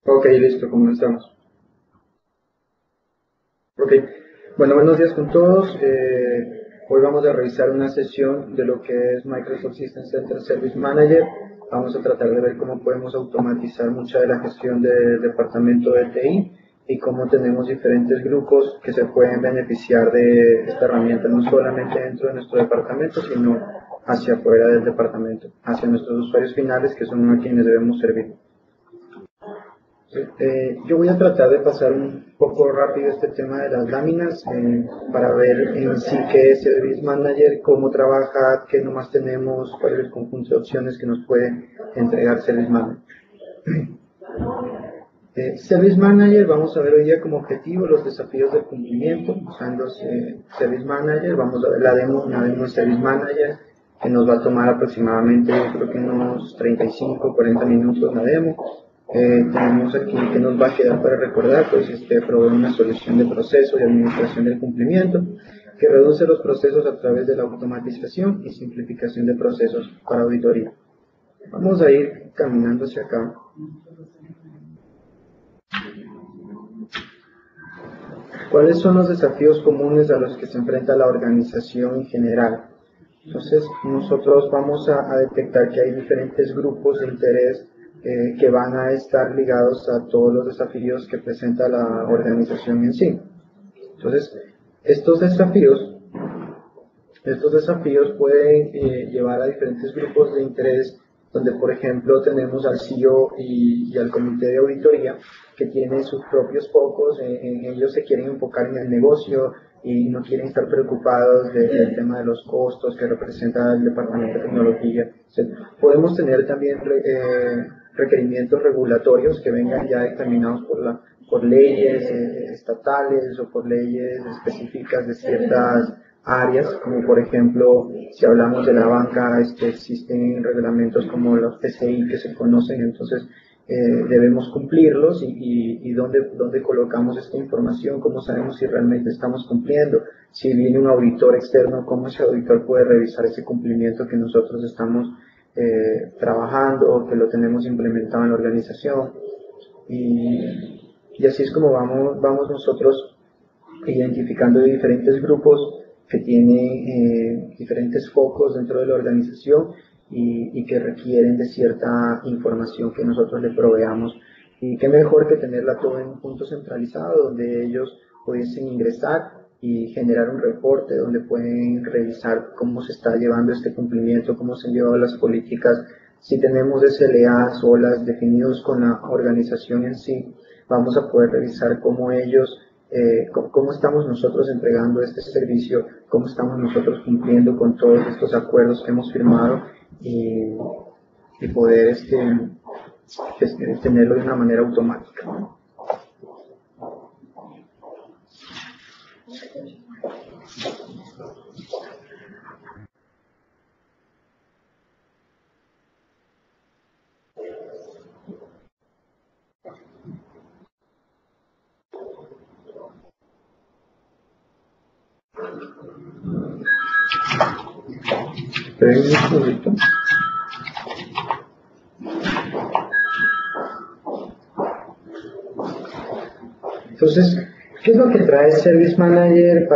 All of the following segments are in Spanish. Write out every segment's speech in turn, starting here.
Ok, listo, comenzamos. Ok, bueno, buenos días con todos. Hoy vamos a revisar una sesión de lo que es Microsoft System Center Service Manager. Vamos a tratar de ver cómo podemos automatizar mucha de la gestión del departamento de TI y cómo tenemos diferentes grupos que se pueden beneficiar de esta herramienta, no solamente dentro de nuestro departamento, sino hacia afuera del departamento, hacia nuestros usuarios finales, que son a quienes debemos servir. Yo voy a tratar de pasar un poco rápido este tema de las láminas para ver en sí qué es Service Manager, cómo trabaja, qué nomás tenemos, cuál es el conjunto de opciones que nos puede entregar Service Manager. Service Manager, vamos a ver hoy día como objetivo los desafíos del cumplimiento usando Service Manager. Vamos a ver una demo de Service Manager que nos va a tomar aproximadamente, yo creo que unos 35, 40 minutos la demo. Tenemos aquí que nos va a quedar para recordar, pues provee una solución de proceso y administración del cumplimiento que reduce los procesos a través de la automatización y simplificación de procesos para auditoría. Vamos a ir caminando hacia acá. ¿Cuáles son los desafíos comunes a los que se enfrenta la organización en general? Entonces, nosotros vamos a detectar que hay diferentes grupos de interés que van a estar ligados a todos los desafíos que presenta la organización en sí. Entonces, estos desafíos pueden llevar a diferentes grupos de interés, donde por ejemplo tenemos al CEO y al comité de auditoría que tienen sus propios focos, ellos se quieren enfocar en el negocio y no quieren estar preocupados del tema de los costos que representa el departamento de tecnología. Podemos tener también requerimientos regulatorios que vengan ya determinados por leyes estatales o por leyes específicas de ciertas áreas, como por ejemplo, si hablamos de la banca, existen reglamentos como los PCI que se conocen, entonces debemos cumplirlos y dónde colocamos esta información, cómo sabemos si realmente estamos cumpliendo, si viene un auditor externo, cómo ese auditor puede revisar ese cumplimiento que nosotros estamos trabajando, que lo tenemos implementado en la organización, y así es como vamos nosotros identificando diferentes grupos que tienen diferentes focos dentro de la organización y que requieren de cierta información que nosotros le proveamos. Y qué mejor que tenerla todo en un punto centralizado donde ellos pudiesen ingresar y generar un reporte donde pueden revisar cómo se está llevando este cumplimiento, cómo se han llevado las políticas, si tenemos SLAs o las definidos con la organización en sí, vamos a poder revisar cómo ellos cómo estamos nosotros entregando este servicio, cómo estamos nosotros cumpliendo con todos estos acuerdos que hemos firmado y poder tenerlo de una manera automática. Entonces, ¿qué es lo que trae Service Manager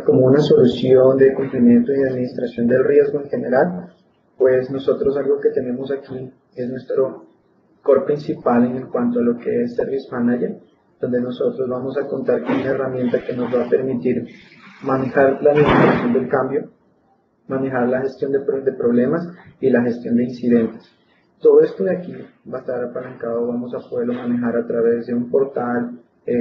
como una solución de cumplimiento y administración del riesgo en general? Pues nosotros algo que tenemos aquí es nuestro core principal en cuanto a lo que es Service Manager, donde nosotros vamos a contar con una herramienta que nos va a permitir manejar la administración del cambio, manejar la gestión de problemas y la gestión de incidentes. Todo esto de aquí va a estar apalancado, vamos a poderlo manejar a través de un portal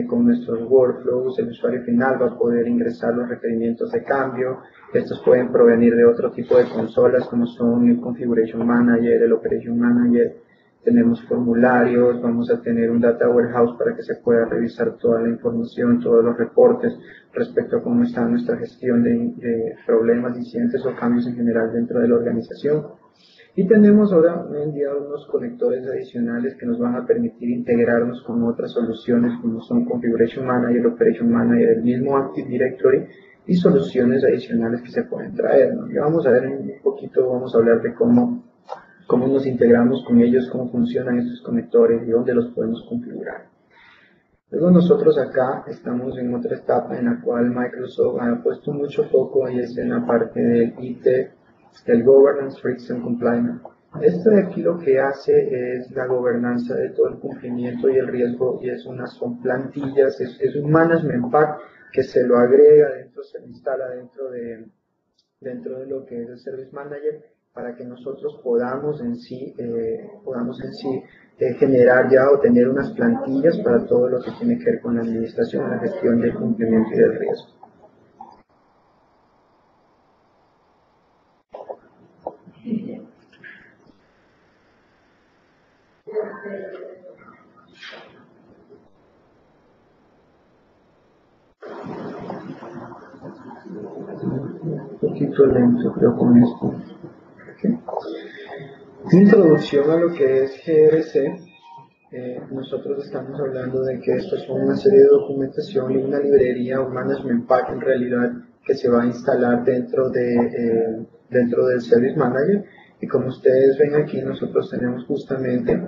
con nuestros workflows. El usuario final va a poder ingresar los requerimientos de cambio. Estos pueden provenir de otro tipo de consolas como son el Configuration Manager, el Operation Manager. Tenemos formularios, vamos a tener un Data Warehouse para que se pueda revisar toda la información, todos los reportes respecto a cómo está nuestra gestión de problemas, incidentes o cambios en general dentro de la organización. Y tenemos ahora en día unos conectores adicionales que nos van a permitir integrarnos con otras soluciones como son Configuration Manager, Operation Manager, el mismo Active Directory y soluciones adicionales que se pueden traer, ¿no? Ya vamos a ver un poquito, vamos a hablar de cómo cómo nos integramos con ellos, cómo funcionan estos conectores y dónde los podemos configurar. Luego nosotros acá estamos en otra etapa en la cual Microsoft ha puesto mucho foco y es en la parte del IT, el Governance, Risks and Compliance. Esto de aquí lo que hace es la gobernanza de todo el cumplimiento y el riesgo, y son plantillas, es un management pack que se lo agrega dentro, se lo instala dentro de lo que es el Service Manager, para que nosotros podamos en sí generar ya o tener unas plantillas para todo lo que tiene que ver con la administración, la gestión del cumplimiento y del riesgo. Un poquito lento creo con esto. Okay. Introducción a lo que es GRC. Nosotros estamos hablando de que esto es una serie de documentación y una librería, un management pack en realidad, que se va a instalar dentro del Service Manager. Y como ustedes ven aquí, nosotros tenemos justamente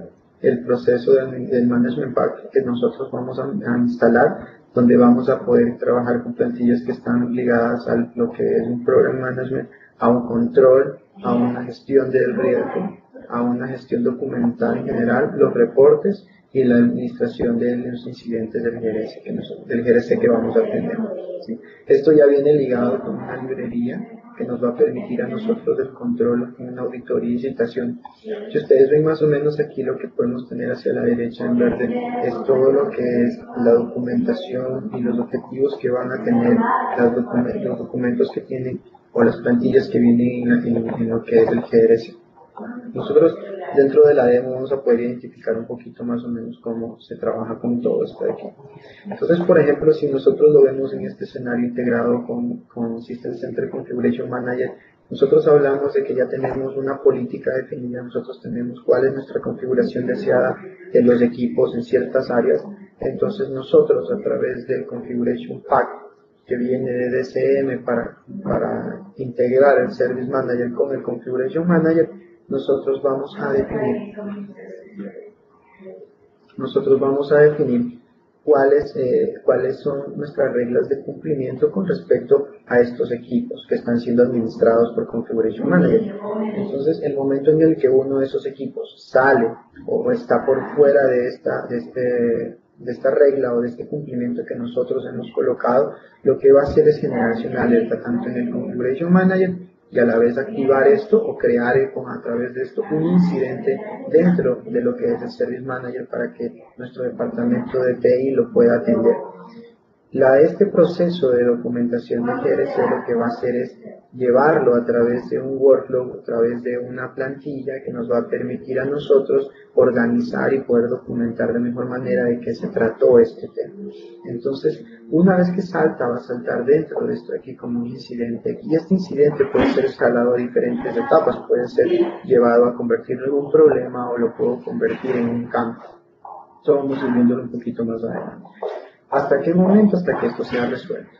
el proceso del management pack que nosotros vamos a instalar, donde vamos a poder trabajar con plantillas que están ligadas a lo que es un program management, a un control, a una gestión del riesgo, a una gestión documental en general, los reportes y la administración de los incidentes del GRC que vamos a tener. ¿Sí? Esto ya viene ligado con una librería que nos va a permitir a nosotros el control en una auditoría y citación. Si ustedes ven más o menos aquí, lo que podemos tener hacia la derecha en verde es todo lo que es la documentación y los objetivos que van a tener los documentos que tienen o las plantillas que vienen en lo que es el GRC. Nosotros dentro de la demo vamos a poder identificar un poquito más o menos cómo se trabaja con todo esto de aquí. Entonces, por ejemplo, si nosotros lo vemos en este escenario integrado con System Center Configuration Manager, nosotros hablamos de que ya tenemos una política definida, nosotros tenemos cuál es nuestra configuración deseada de los equipos en ciertas áreas. Entonces nosotros, a través del Configuration Pack que viene de DCM para integrar el Service Manager con el Configuration Manager, nosotros vamos a definir cuáles son nuestras reglas de cumplimiento con respecto a estos equipos que están siendo administrados por Configuration Manager. Entonces, el momento en el que uno de esos equipos sale o está por fuera de esta regla o de este cumplimiento que nosotros hemos colocado, lo que va a hacer es generarse una alerta tanto en el Configuration Manager y a la vez activar esto o crear a través de esto un incidente dentro de lo que es el Service Manager para que nuestro departamento de TI lo pueda atender. Este proceso de documentación de GRC lo que va a hacer es llevarlo a través de un workflow, a través de una plantilla que nos va a permitir a nosotros organizar y poder documentar de mejor manera de qué se trató este tema. Entonces, una vez que va a saltar dentro de esto aquí como un incidente, y este incidente puede ser escalado a diferentes etapas, puede ser llevado a convertirlo en un problema o lo puedo convertir en un cambio. Esto vamos a ir viéndolo un poquito más adelante. ¿Hasta qué momento? Hasta que esto sea resuelto.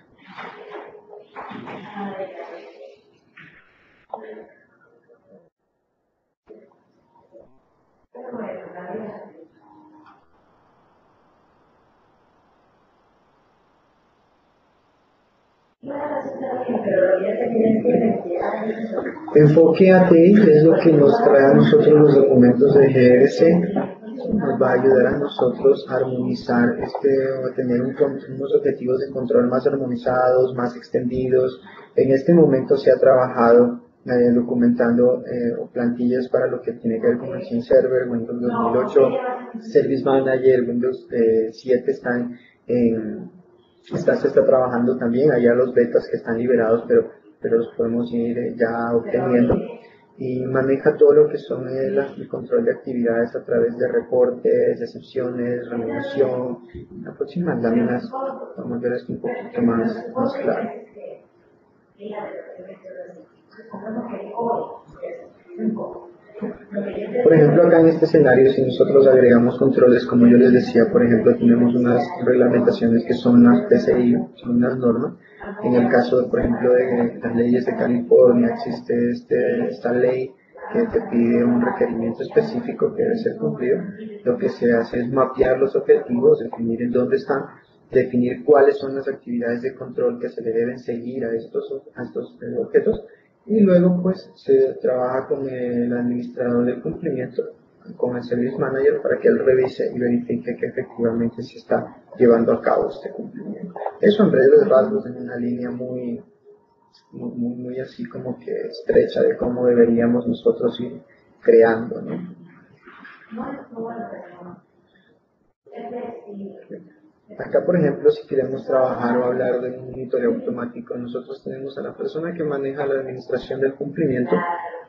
Enfoque ATI es lo que nos trae a nosotros los documentos de GRC. Nos va a ayudar a nosotros a armonizar, a tener unos objetivos de control más armonizados, más extendidos. En este momento se ha trabajado documentando plantillas para lo que tiene que ver con Machine Server, Windows 2008, Service Manager, Windows 7 se está trabajando también, allá los betas que están liberados, pero los podemos ir ya obteniendo. Y maneja todo lo que son el control de actividades a través de reportes, excepciones, remediación. En las próximas láminas vamos a ver esto un poquito más claro. Por ejemplo, acá en este escenario, si nosotros agregamos controles, como yo les decía, por ejemplo, tenemos unas reglamentaciones que son las PCI, son unas normas. En el caso, por ejemplo, de las leyes de California, existe esta ley que te pide un requerimiento específico que debe ser cumplido, lo que se hace es mapear los objetivos, definir en dónde están, definir cuáles son las actividades de control que se le deben seguir a estos objetos, y luego pues se trabaja con el administrador del cumplimiento, con el Service Manager, para que él revise y verifique que efectivamente se está llevando a cabo este cumplimiento. Eso en breves rasgos, en una línea muy así como que estrecha de cómo deberíamos nosotros ir creando, ¿no? Acá, por ejemplo, si queremos trabajar o hablar de un monitoreo automático, nosotros tenemos a la persona que maneja la administración del cumplimiento,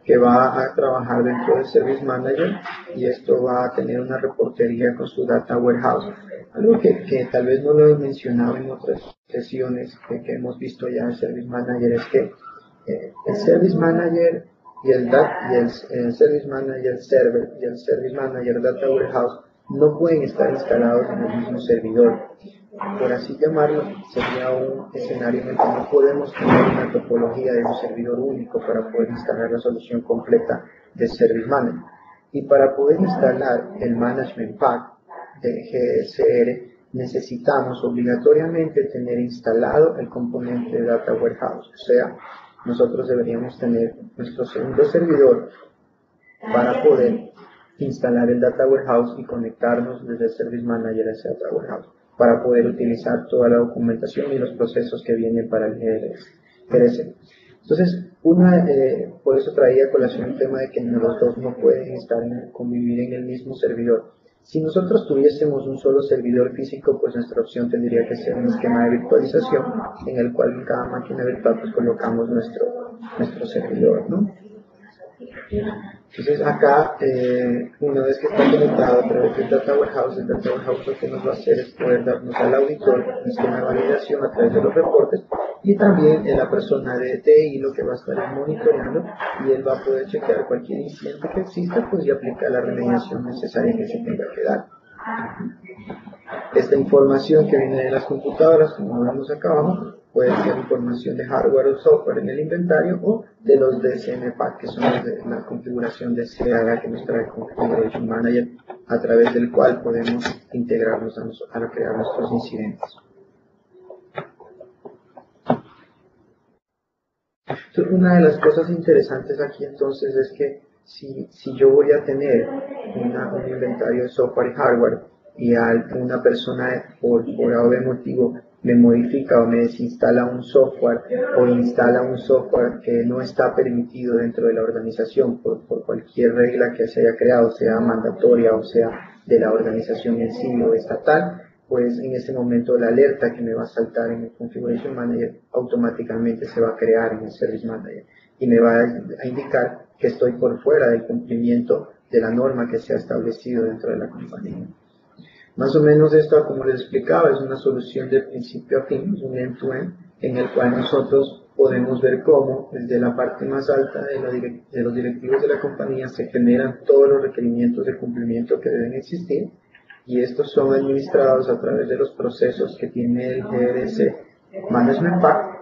que va a trabajar dentro del Service Manager, y esto va a tener una reportería con su Data Warehouse. Algo que tal vez no lo he mencionado en otras sesiones que hemos visto ya en Service Manager es que el Service Manager y el Service Manager Server y el Service Manager Data Warehouse no pueden estar instalados en el mismo servidor. Por así llamarlo, sería un escenario en el que no podemos tener una topología de un servidor único para poder instalar la solución completa de Service Manager. Y para poder instalar el Management Pack de GSR, necesitamos obligatoriamente tener instalado el componente de Data Warehouse. O sea, nosotros deberíamos tener nuestro segundo servidor para poder instalar el Data Warehouse y conectarnos desde el Service Manager a ese Data Warehouse, para poder utilizar toda la documentación y los procesos que vienen para el GRC. Entonces, por eso traía a colación el tema de que los dos no pueden convivir en el mismo servidor. Si nosotros tuviésemos un solo servidor físico, pues nuestra opción tendría que ser un esquema de virtualización en el cual en cada máquina virtual pues colocamos nuestro servidor, ¿no? Entonces acá, una vez que está conectado a través del Data Warehouse, el Data Warehouse lo que nos va a hacer es poder darnos al auditor un esquema de validación a través de los reportes, y también la persona de TI lo que va a estar monitoreando, y él va a poder chequear cualquier incidente que exista pues, y aplicar la remediación necesaria que se tenga que dar. Esta información que viene de las computadoras, como vemos acá abajo, puede ser información de hardware o software en el inventario, o de los DSM Pack, que son los de la configuración de CADA que nos trae Configuration Manager, a través del cual podemos integrarnos a crear nuestros incidentes. Entonces, una de las cosas interesantes aquí entonces es que si yo voy a tener un inventario de software y hardware, y una persona por A o B motivo me modifica o me desinstala un software o instala un software que no está permitido dentro de la organización por cualquier regla que se haya creado, sea mandatoria o sea de la organización en sí o estatal, pues en ese momento la alerta que me va a saltar en el Configuration Manager automáticamente se va a crear en el Service Manager y me va a indicar que estoy por fuera del cumplimiento de la norma que se ha establecido dentro de la compañía. Más o menos esto, como les explicaba, es una solución de principio a fin, es un end-to-end, en el cual nosotros podemos ver cómo desde la parte más alta de los directivos de la compañía se generan todos los requerimientos de cumplimiento que deben existir, y estos son administrados a través de los procesos que tiene el GRC Management Pack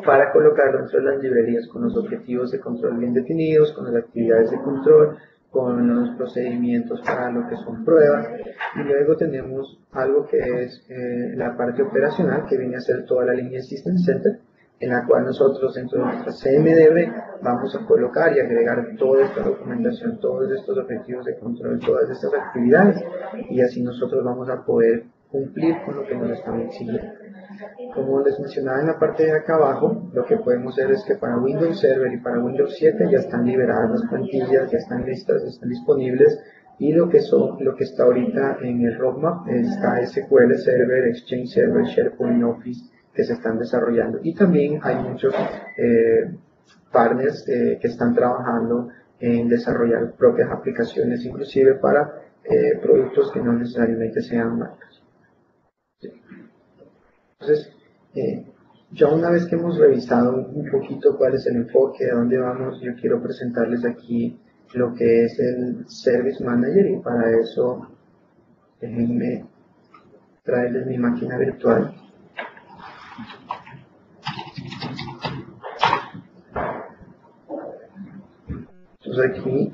para colocarlo dentro de las librerías con los objetivos de control bien definidos, con las actividades de control, con los procedimientos para lo que son pruebas, y luego tenemos algo que es la parte operacional, que viene a ser toda la línea System Center, en la cual nosotros dentro de nuestra CMDB vamos a colocar y agregar toda esta documentación, todos estos objetivos de control, todas estas actividades, y así nosotros vamos a poder cumplir con lo que nos están exigiendo. Como les mencionaba en la parte de acá abajo, lo que podemos ver es que para Windows Server y para Windows 7 ya están liberadas las plantillas, ya están listas, están disponibles, y lo que está ahorita en el roadmap está SQL Server, Exchange Server, SharePoint, Office, que se están desarrollando. Y también hay muchos partners que están trabajando en desarrollar propias aplicaciones, inclusive para productos que no necesariamente sean marcas. Entonces, ya una vez que hemos revisado un poquito cuál es el enfoque, a dónde vamos, yo quiero presentarles aquí lo que es el Service Manager, y para eso déjenme traerles mi máquina virtual. Entonces aquí.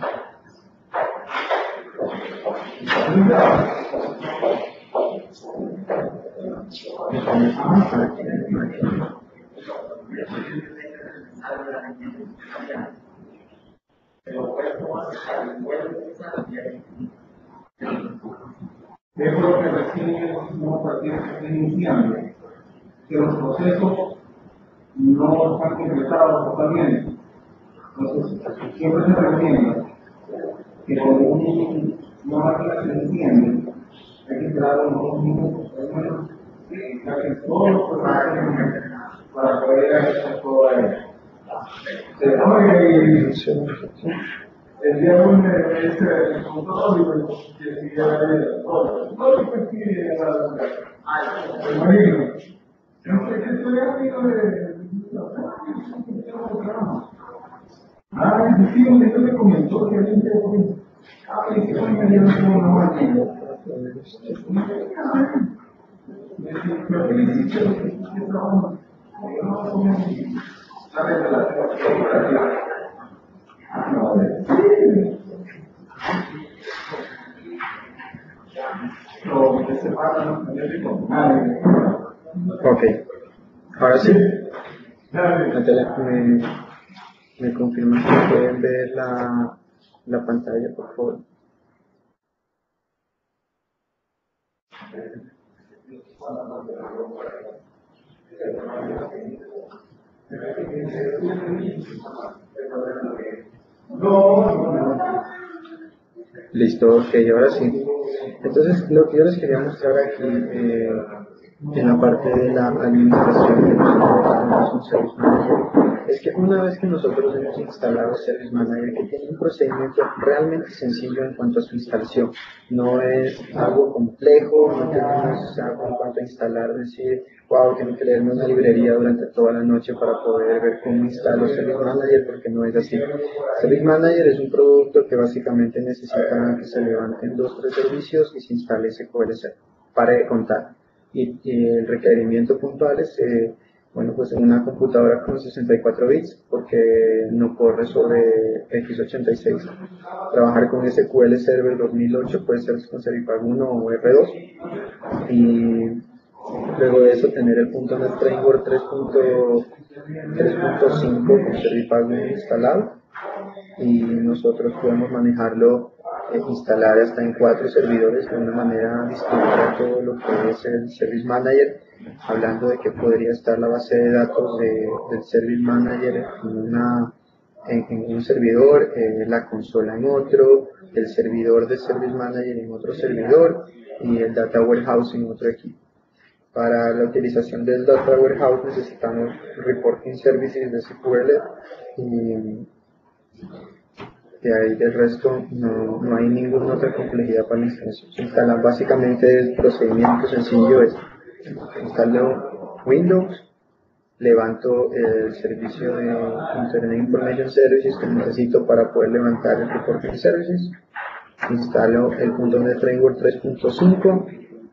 Es lo que recién no partir iniciando, que los procesos no están completados totalmente. Entonces, siempre se recomienda que con una máquina que se enciende, hay que esperar unos 2 minutos, al menos, que casi todos los procesos para poder hacer todo eso. El día lunes me dice el control y que si ya era todo pues sí el marino. No sé qué estoy amigo de sí, usted me comentó que alguien que que me dio una máquina. Pero ¿qué hiciste? ¿Qué trabajo? ¿Sabes de la cooperativa? Ok, ahora sí. Natalia, me confirmas que pueden ver la pantalla, por favor. Listo, ok, ahora sí. Entonces, lo que yo les quería mostrar aquí en la parte de la administración que nosotros tenemos un Service Manager es que una vez que nosotros hemos instalado Service Manager, que tiene un procedimiento realmente sencillo en cuanto a su instalación, no es algo complejo, no tenemos algo en cuanto a instalar, decir, wow, tengo que leerme una librería durante toda la noche para poder ver cómo instalo Service Manager, porque no es así. Service Manager es un producto que básicamente necesita que se levanten 2 o 3 servicios y se instale SQL Server. Pare de contar. Y el requerimiento puntual es, bueno, pues en una computadora con 64 bits, porque no corre sobre x86. Trabajar con SQL Server 2008 puede ser con Servipack 1 o R2. Y luego de eso tener el .NET Framework 3.5 con Servipack 1 instalado. Y nosotros podemos manejarlo, instalar hasta en 4 servidores de una manera distinta a todo lo que es el Service Manager, hablando de que podría estar la base de datos del Service Manager en un servidor, la consola en otro, el servidor del Service Manager en otro servidor y el Data Warehouse en otro equipo. Para la utilización del Data Warehouse necesitamos Reporting Services de SQL y de ahí del resto no hay ninguna otra complejidad para la instalación. Se instalan básicamente el procedimiento sencillo es instalo Windows, levanto el servicio de Internet Information Services que necesito para poder levantar el Reporting Services, instalo el .NET Framework 3.5,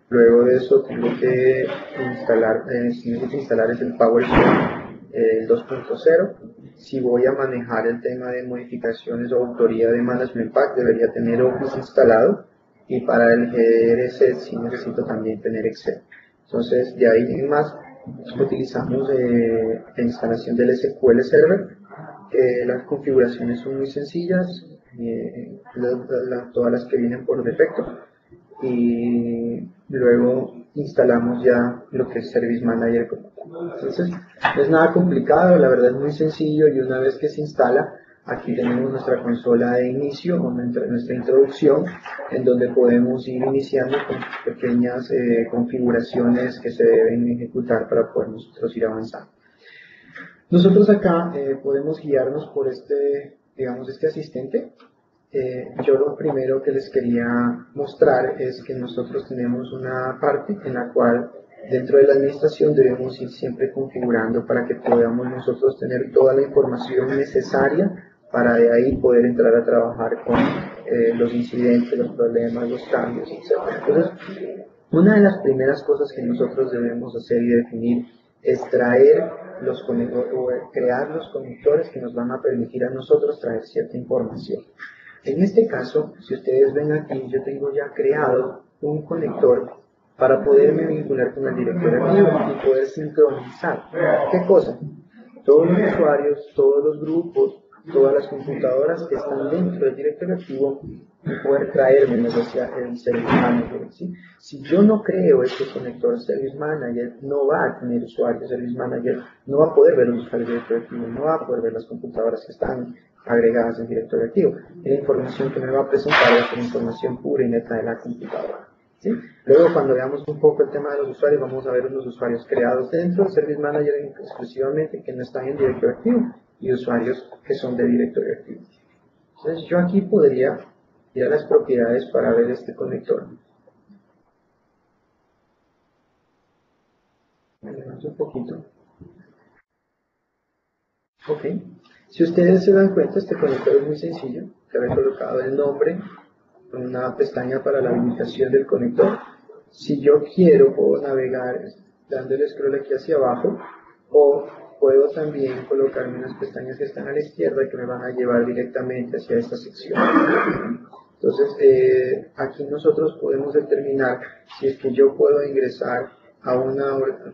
luego de eso tengo que instalar, si necesito instalar es el PowerShell 2.0. Si voy a manejar el tema de modificaciones o autoría de Management Pack, debería tener Office instalado, y para el GDR si necesito también tener Excel. Entonces, de ahí en más, utilizamos la instalación del SQL Server. Las configuraciones son muy sencillas, todas las que vienen por defecto, y luego instalamos ya lo que es Service Manager como tal. Entonces, no es nada complicado, la verdad es muy sencillo, y una vez que se instala, aquí tenemos nuestra consola de inicio, o nuestra introducción, en donde podemos ir iniciando con pequeñas configuraciones que se deben ejecutar para poder nosotros ir avanzando. Nosotros acá podemos guiarnos por digamos, este asistente. Yo lo primero que les quería mostrar es que nosotros tenemos una parte en la cual dentro de la administración debemos ir siempre configurando para que podamos nosotros tener toda la información necesaria para de ahí poder entrar a trabajar con los incidentes, los problemas, los cambios, etc. Entonces, una de las primeras cosas que nosotros debemos hacer y definir es traer crear los conectores que nos van a permitir a nosotros traer cierta información. En este caso, si ustedes ven aquí, yo tengo ya creado un conector para poderme vincular con el directorio activo y poder sincronizar. ¿Qué cosa? Todos los usuarios, todos los grupos, todas las computadoras que están dentro del directorio activo y poder traérmelos hacia el Service Manager, ¿sí? Si yo no creo este conector Service Manager, no va a tener usuarios Service Manager, no va a poder ver los usuarios del directorio activo, no va a poder ver las computadoras que están agregadas al directorio activo. La información que me va a presentar va a ser información pura y neta de la computadora. ¿Sí? Luego, cuando veamos un poco el tema de los usuarios, vamos a ver unos usuarios creados dentro del Service Manager exclusivamente que no están en directorio activo y usuarios que son de directorio activo. Entonces, yo aquí podría ir a las propiedades para ver este conector. Me levanto un poquito. Ok. Si ustedes se dan cuenta, este conector es muy sencillo. Que haber colocado el nombre con una pestaña para la habilitación del conector. Si yo quiero, puedo navegar dándole scroll aquí hacia abajo, o puedo también colocarme unas pestañas que están a la izquierda que me van a llevar directamente hacia esta sección. Entonces, aquí nosotros podemos determinar si es que yo puedo ingresar a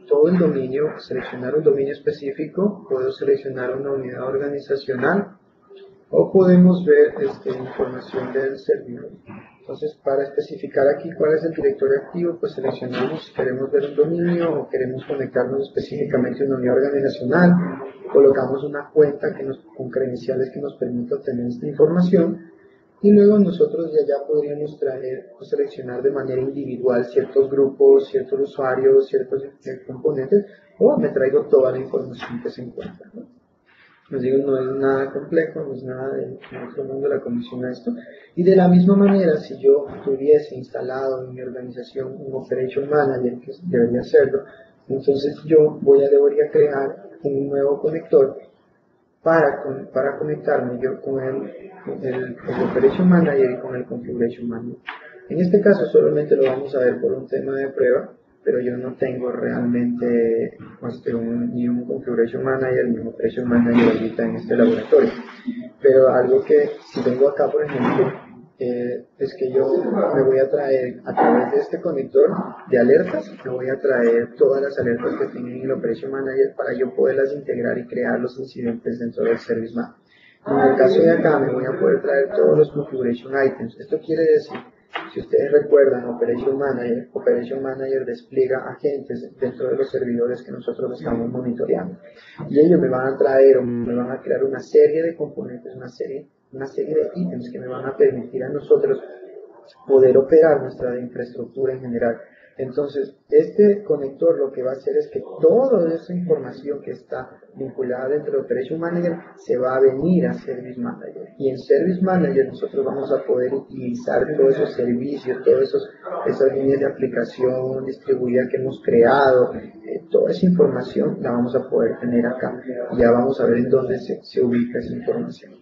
todo el dominio, seleccionar un dominio específico, puedo seleccionar una unidad organizacional, o podemos ver información del servidor. Entonces, para especificar aquí cuál es el directorio activo, pues seleccionamos si queremos ver un dominio o queremos conectarnos específicamente a una unidad organizacional, colocamos una cuenta con credenciales que nos permita obtener esta información, y luego nosotros ya podríamos traer o seleccionar de manera individual ciertos grupos, ciertos usuarios, ciertos componentes, o me traigo toda la información que se encuentra, ¿no? Les digo, no es nada complejo, no es nada del otro mundo la comisión a esto. Y de la misma manera, si yo tuviese instalado en mi organización un Operation Manager, que debería hacerlo, entonces yo debería crear un nuevo conector para conectarme yo con el Operation Manager y con el Configuration Manager. En este caso solamente lo vamos a ver por un tema de prueba, pero yo no tengo realmente ni un Configuration Manager ni un Operation Manager ahorita en este laboratorio. Pero algo que si tengo acá, por ejemplo, es que yo me voy a traer a través de este conector de alertas, me voy a traer todas las alertas que tienen en el Operation Manager para yo poderlas integrar y crear los incidentes dentro del Service Map. En el caso de acá me voy a poder traer todos los Configuration Items. Esto quiere decir, si ustedes recuerdan, Operation Manager despliega agentes dentro de los servidores que nosotros estamos monitoreando. Y ellos me van a traer o me van a crear una serie de componentes, una serie de ítems que me van a permitir a nosotros poder operar nuestra infraestructura en general. Entonces, este conector lo que va a hacer es que toda esa información que está vinculada dentro de Operation Manager se va a venir a Service Manager. Y en Service Manager nosotros vamos a poder utilizar todos esos servicios, todas esas líneas de aplicación distribuida que hemos creado, toda esa información la vamos a poder tener acá. Ya vamos a ver en dónde se ubica esa información.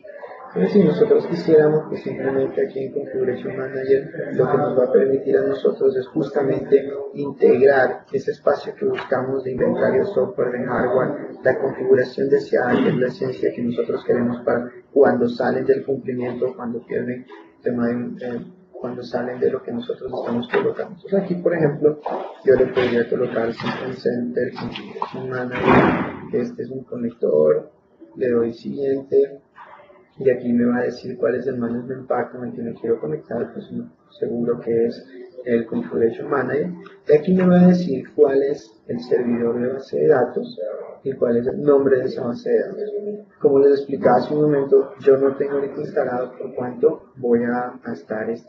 Entonces, si nosotros quisiéramos, pues simplemente aquí en Configuration Manager, lo que nos va a permitir a nosotros es justamente integrar ese espacio que buscamos de inventario software, de hardware, la configuración deseada, que es la esencia que nosotros queremos para cuando salen del cumplimiento, cuando pierden el tema cuando salen de lo que nosotros estamos colocando. Entonces aquí, por ejemplo, yo le podría colocar System Center, Configuration Manager, este es un conector, le doy siguiente, y aquí me va a decir cuál es el management pack con el que me quiero conectar, pues seguro que es el Configuration Manager. Y aquí me va a decir cuál es el servidor de base de datos y cuál es el nombre de esa base de datos. Como les explicaba hace un momento, yo no tengo ahorita instalado por cuánto voy a estar aquí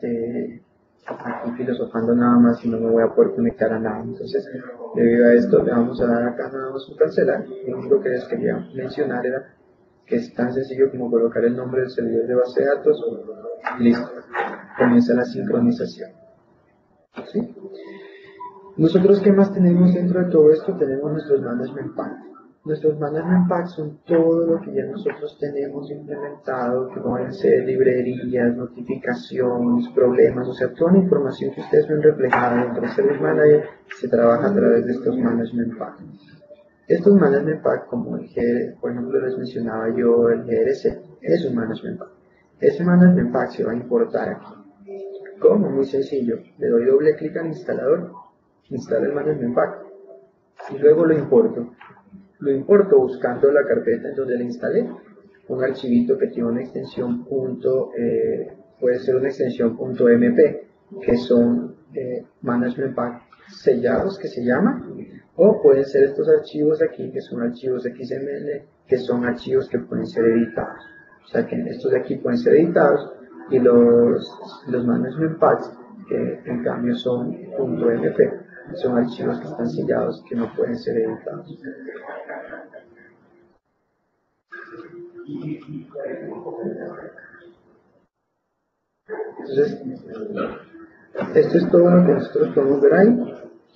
filosofando nada más y no me voy a poder conectar a nada. Entonces, debido a esto, le vamos a dar acá nada más un cancelar. Lo único que les quería mencionar era que es tan sencillo como colocar el nombre del servidor de base de datos y listo, comienza la sincronización. ¿Sí? Nosotros, ¿qué más tenemos dentro de todo esto? Tenemos nuestros management packs. Nuestros management packs son todo lo que ya nosotros tenemos implementado, que pueden ser librerías, notificaciones, problemas, o sea, toda la información que ustedes ven reflejada dentro de Service Manager se trabaja a través de estos management packs. Estos management pack, como el por ejemplo les mencionaba yo, el GRC, es un management pack. Ese management pack se va a importar aquí. ¿Cómo? Muy sencillo. Le doy doble clic al instalador, instalo el management pack y luego lo importo. Lo importo buscando la carpeta en donde le instalé, un archivito que tiene una extensión puede ser una extensión .mp, que son management pack sellados, que se llama, o pueden ser estos archivos aquí, que son archivos XML, que son archivos que pueden ser editados. O sea que estos de aquí pueden ser editados y los management packs, que en cambio son .mp, son archivos que están sellados que no pueden ser editados. Entonces, esto es todo lo que nosotros podemos ver ahí.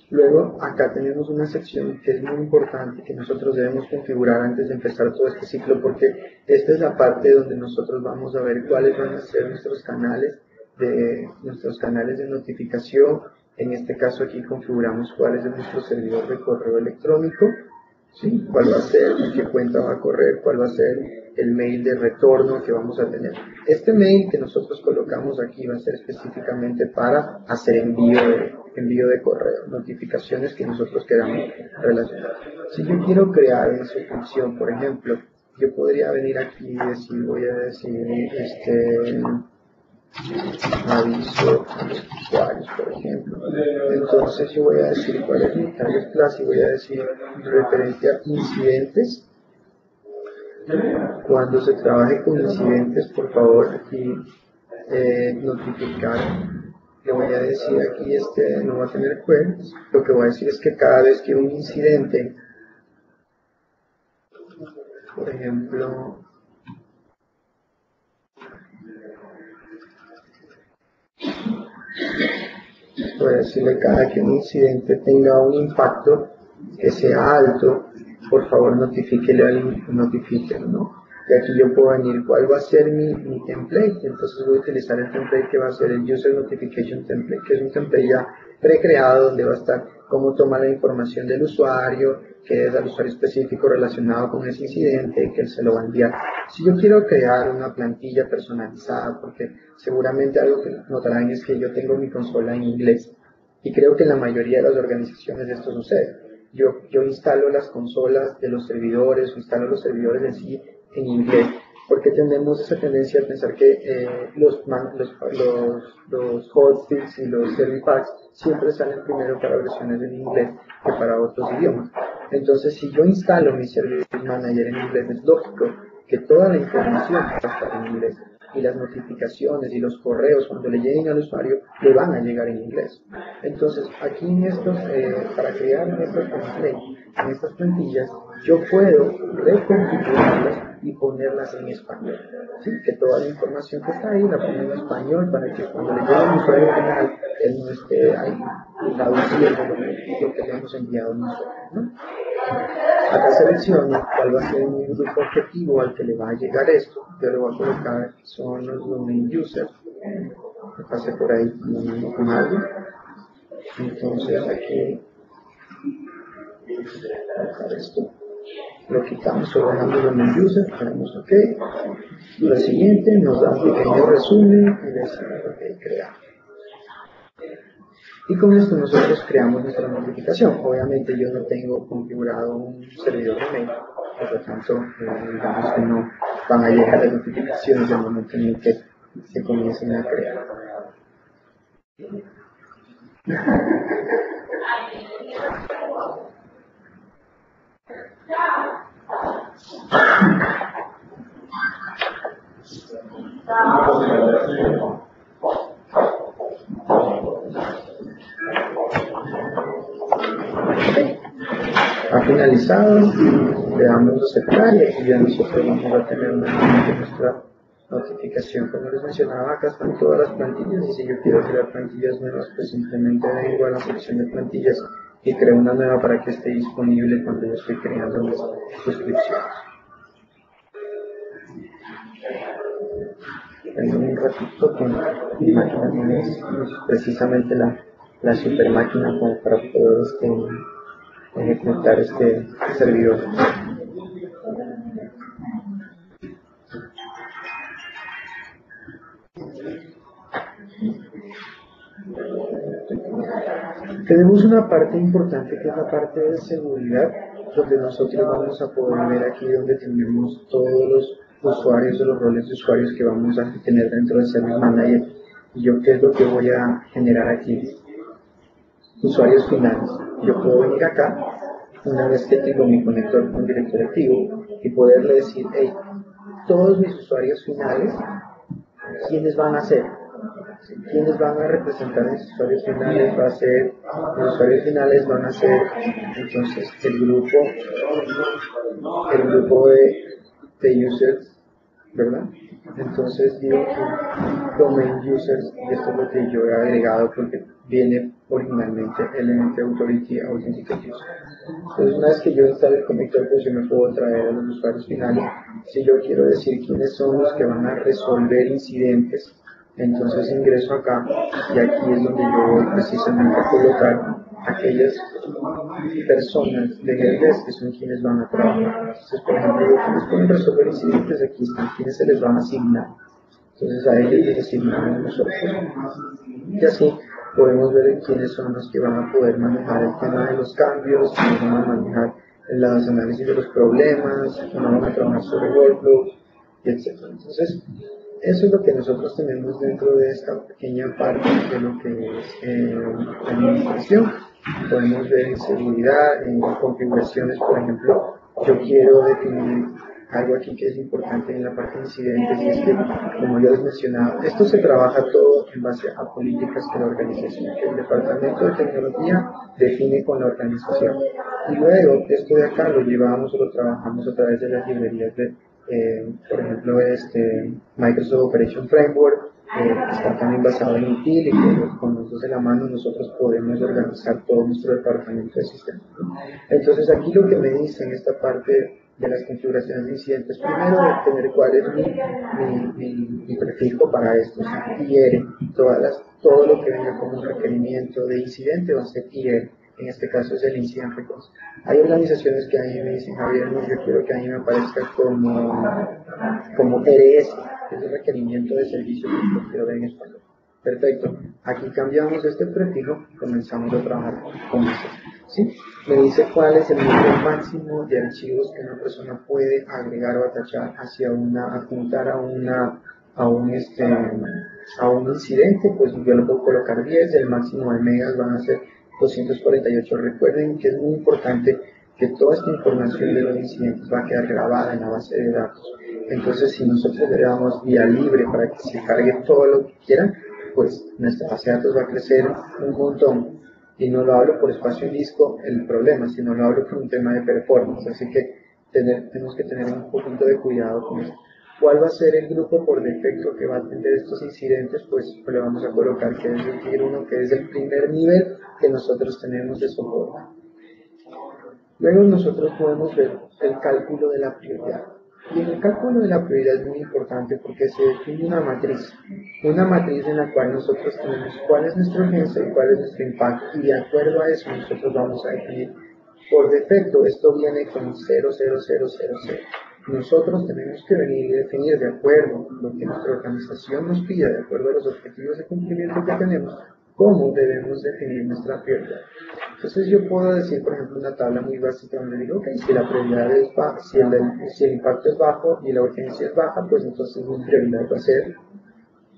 Luego, acá tenemos una sección que es muy importante, que nosotros debemos configurar antes de empezar todo este ciclo, porque esta es la parte donde nosotros vamos a ver cuáles van a ser nuestros canales de notificación. En este caso aquí configuramos cuál es nuestro servidor de correo electrónico, ¿sí? Cuál va a ser, en qué cuenta va a correr, cuál va a ser el mail de retorno que vamos a tener. Este mail que nosotros colocamos aquí va a ser específicamente para hacer envío de correo, notificaciones que nosotros queramos relacionar. Si yo quiero crear una suscripción, por ejemplo, yo podría venir aquí y decir, voy a decir, aviso a los usuarios, por ejemplo. Entonces yo voy a decir cuál es mi target class y voy a decir referente a incidentes. Cuando se trabaje con incidentes, por favor, aquí notificar. Le voy a decir aquí, no va a tener queries. Lo que voy a decir es que cada vez que un incidente, por ejemplo, voy a decirle cada que un incidente tenga un impacto que sea alto, por favor notifíquelo, ¿no? Y aquí yo puedo venir cuál va a ser mi template. Entonces voy a utilizar el template que va a ser el User Notification Template, que es un template ya precreado donde va a estar cómo toma la información del usuario, que es al usuario específico relacionado con ese incidente, que él se lo va a enviar. Si yo quiero crear una plantilla personalizada, porque seguramente algo que notarán es que yo tengo mi consola en inglés, y creo que en la mayoría de las organizaciones esto sucede. Yo instalo las consolas de los servidores, o instalo los servidores en sí en inglés, porque tenemos esa tendencia a pensar que los hostfix y los service packs siempre salen primero para versiones en inglés que para otros idiomas. Entonces, si yo instalo mi Service Manager en inglés, es lógico que toda la información va a estar en inglés y las notificaciones y los correos cuando le lleguen al usuario le van a llegar en inglés. Entonces, aquí en estos, para crear estos templates, en estas plantillas, yo puedo reconfigurarlas y ponerlas en español. ¿Sí? Que toda la información que está ahí la pongo en español para que cuando le llegue al usuario final, él no esté ahí traduciendo lo que le hemos enviado nosotros, ¿no? Acá selecciono cuál va a ser mi grupo objetivo al que le va a llegar esto. Yo le voy a colocar que son los domain users. Me pasé por ahí con algo. Entonces aquí colocar esto. Lo quitamos, solo dejamos el domain user, ponemos OK. Y lo siguiente nos da un pequeño resumen y le decimos OK, crear. Y con esto nosotros creamos nuestra notificación. Obviamente yo no tengo configurado un servidor de mail, por lo tanto, digamos que no van a llegar las notificaciones del momento en el que se comiencen a crear. Ha finalizado, le damos a aceptar y aquí ya nosotros vamos a tener nuestra notificación. Como les mencionaba, acá están todas las plantillas y si yo quiero crear plantillas nuevas, pues simplemente vengo a la sección de plantillas y creo una nueva para que esté disponible cuando yo estoy creando mis suscripciones. Tengo un ratito con mi máquina no es precisamente la super máquina como para poder ejecutar este servidor. Tenemos una parte importante que es la parte de seguridad, donde nosotros vamos a poder ver aquí donde tenemos todos los usuarios o los roles de usuarios que vamos a tener dentro del Service Manager. Y yo, ¿qué es lo que voy a generar aquí? Usuarios finales. Yo puedo venir acá, una vez que tengo mi conector con director activo, y poderle decir, hey, todos mis usuarios finales, ¿quiénes van a ser? ¿Quiénes van a representar a los usuarios finales? Los usuarios finales van a ser entonces el grupo de users, ¿verdad? Entonces digo que domain users, y esto es lo que yo he agregado porque viene originalmente Element Authority Authenticate User. Entonces una vez que yo instale el conector, pues yo me puedo traer a los usuarios finales. Si yo quiero decir quiénes son los que van a resolver incidentes, entonces ingreso acá y aquí es donde yo voy precisamente a colocar aquellas personas de helpdesk que son quienes van a trabajar. Entonces, por ejemplo, quienes pueden resolver incidentes, aquí están quienes se les van a asignar. Entonces a ellos les asignamos nosotros. Y así podemos ver quiénes son los que van a poder manejar el tema de los cambios, quiénes van a manejar los análisis de los problemas, quiénes van a trabajar sobre workflow, etc. Entonces, eso es lo que nosotros tenemos dentro de esta pequeña parte de lo que es administración. Podemos ver en seguridad, en configuraciones, por ejemplo, yo quiero definir algo aquí que es importante en la parte de incidentes, y es que, como yo les mencionaba, esto se trabaja todo en base a políticas de la organización, que el departamento de tecnología define con la organización. Y luego, esto de acá lo llevamos o lo trabajamos a través de las librerías de por ejemplo, Microsoft Operation Framework, que está también basado en ITIL, y que con los dos de la mano nosotros podemos organizar todo nuestro departamento de sistemas. Entonces aquí lo que me dice en esta parte de las configuraciones de incidentes, primero tener cuál es mi prefijo para esto, IR, todo lo que venga como un requerimiento de incidente va a ser IR. En este caso es el incident response. Hay organizaciones que a mí me dicen, Javier, no, yo quiero que a mí me aparezca como RS, que es el requerimiento de servicio, que lo quiero ver en español. Perfecto. Aquí cambiamos este prefijo y comenzamos a trabajar con eso. ¿Sí? Me dice cuál es el número máximo de archivos que una persona puede agregar o atachar apuntar a un incidente, pues yo lo puedo colocar 10, el máximo de megas van a ser 248. Recuerden que es muy importante que toda esta información de los incidentes va a quedar grabada en la base de datos. Entonces, si nosotros le damos vía libre para que se cargue todo lo que quieran, pues nuestra base de datos va a crecer un montón. Y no lo hablo por espacio en disco el problema, sino lo hablo por un tema de performance. Así que tenemos que tener un poquito de cuidado con eso. ¿Cuál va a ser el grupo por defecto que va a atender estos incidentes? Pues le vamos a colocar que es el Tier 1, que es el primer nivel que nosotros tenemos de soporte. Luego nosotros podemos ver el cálculo de la prioridad. Y en el cálculo de la prioridad es muy importante porque se define una matriz en la cual nosotros tenemos cuál es nuestra urgencia y cuál es nuestro impacto, y de acuerdo a eso nosotros vamos a definir. Por defecto esto viene con 0, 0, 0, 0, 0. Nosotros tenemos que venir y definir de acuerdo a lo que nuestra organización nos pida, de acuerdo a los objetivos de cumplimiento que tenemos, cómo debemos definir nuestra prioridad. Entonces yo puedo decir, por ejemplo, una tabla muy básica donde digo, ok, si la prioridad es baja, si el impacto es bajo y la urgencia es baja, pues entonces mi prioridad va a ser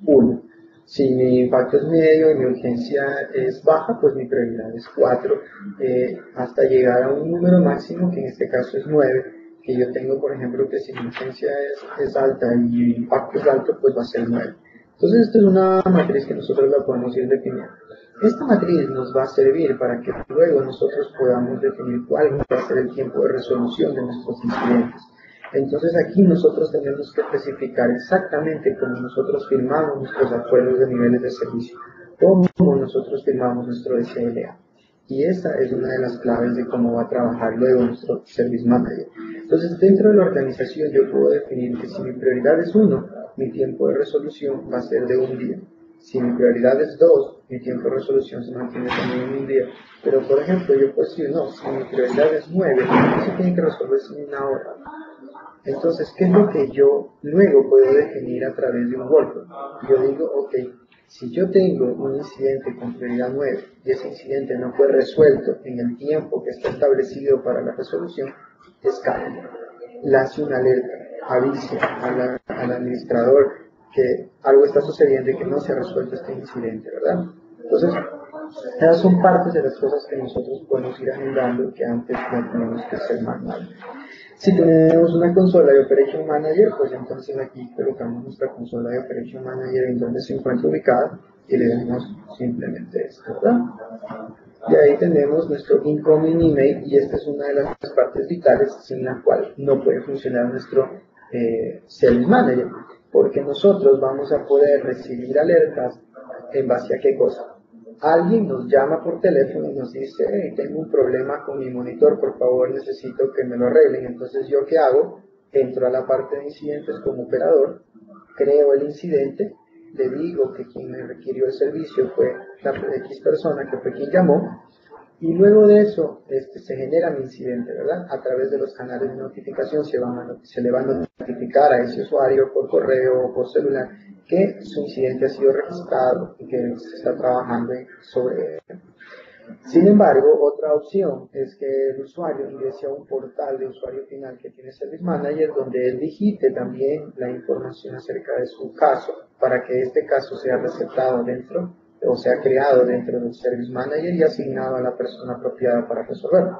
1. Si mi impacto es medio y mi urgencia es baja, pues mi prioridad es 4, hasta llegar a un número máximo, que en este caso es 9, que yo tengo, por ejemplo, que si mi urgencia es alta y mi impacto es alto, pues va a ser 9. Entonces, esto es una matriz que nosotros la podemos ir definiendo. Esta matriz nos va a servir para que luego nosotros podamos definir cuál va a ser el tiempo de resolución de nuestros incidentes. Entonces aquí nosotros tenemos que especificar exactamente cómo nosotros firmamos nuestros acuerdos de niveles de servicio, cómo nosotros firmamos nuestro SLA. Y esa es una de las claves de cómo va a trabajar luego nuestro Service Manager. Entonces, dentro de la organización yo puedo definir que si mi prioridad es 1, mi tiempo de resolución va a ser de 1 día. Si mi prioridad es 2, mi tiempo de resolución se mantiene también en un día. Pero, por ejemplo, yo puedo decir, no, si mi prioridad es 9, eso tiene que resolverse en una hora. Entonces, ¿qué es lo que yo luego puedo definir a través de un workflow? Yo digo, ok, si yo tengo un incidente con prioridad 9 y ese incidente no fue resuelto en el tiempo que está establecido para la resolución, escape, lance una alerta, avise al administrador que algo está sucediendo y que no se ha resuelto este incidente, ¿verdad? Entonces, esas son partes de las cosas que nosotros podemos ir agendando que antes ya tenemos que hacer manual. Si tenemos una consola de Operation Manager, pues entonces aquí colocamos nuestra consola de Operation Manager en donde se encuentra ubicada y le damos simplemente esto, ¿verdad? Y ahí tenemos nuestro incoming email y esta es una de las partes vitales sin la cual no puede funcionar nuestro Service Manager, porque nosotros vamos a poder recibir alertas en base a qué cosa. Alguien nos llama por teléfono y nos dice, hey, tengo un problema con mi monitor, por favor necesito que me lo arreglen. Entonces, ¿yo qué hago? Entro a la parte de incidentes como operador, creo el incidente, le digo que quien me requirió el servicio fue la X persona, que fue quien llamó, y luego de eso se genera mi incidente, ¿verdad? A través de los canales de notificación se le va a notificar a ese usuario por correo o por celular que su incidente ha sido registrado y que se está trabajando sobre él. Sin embargo, otra opción es que el usuario ingrese a un portal de usuario final que tiene Service Manager donde él digite también la información acerca de su caso para que este caso sea receptado dentro o sea creado dentro del Service Manager y asignado a la persona apropiada para resolverlo.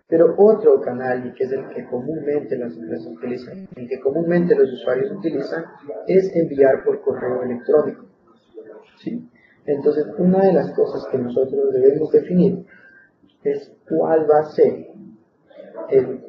Pero otro canal, y que es el que comúnmente las empresas utilizan, el que comúnmente los usuarios utilizan, es enviar por correo electrónico. ¿Sí? Entonces, una de las cosas que nosotros debemos definir es cuál va a ser el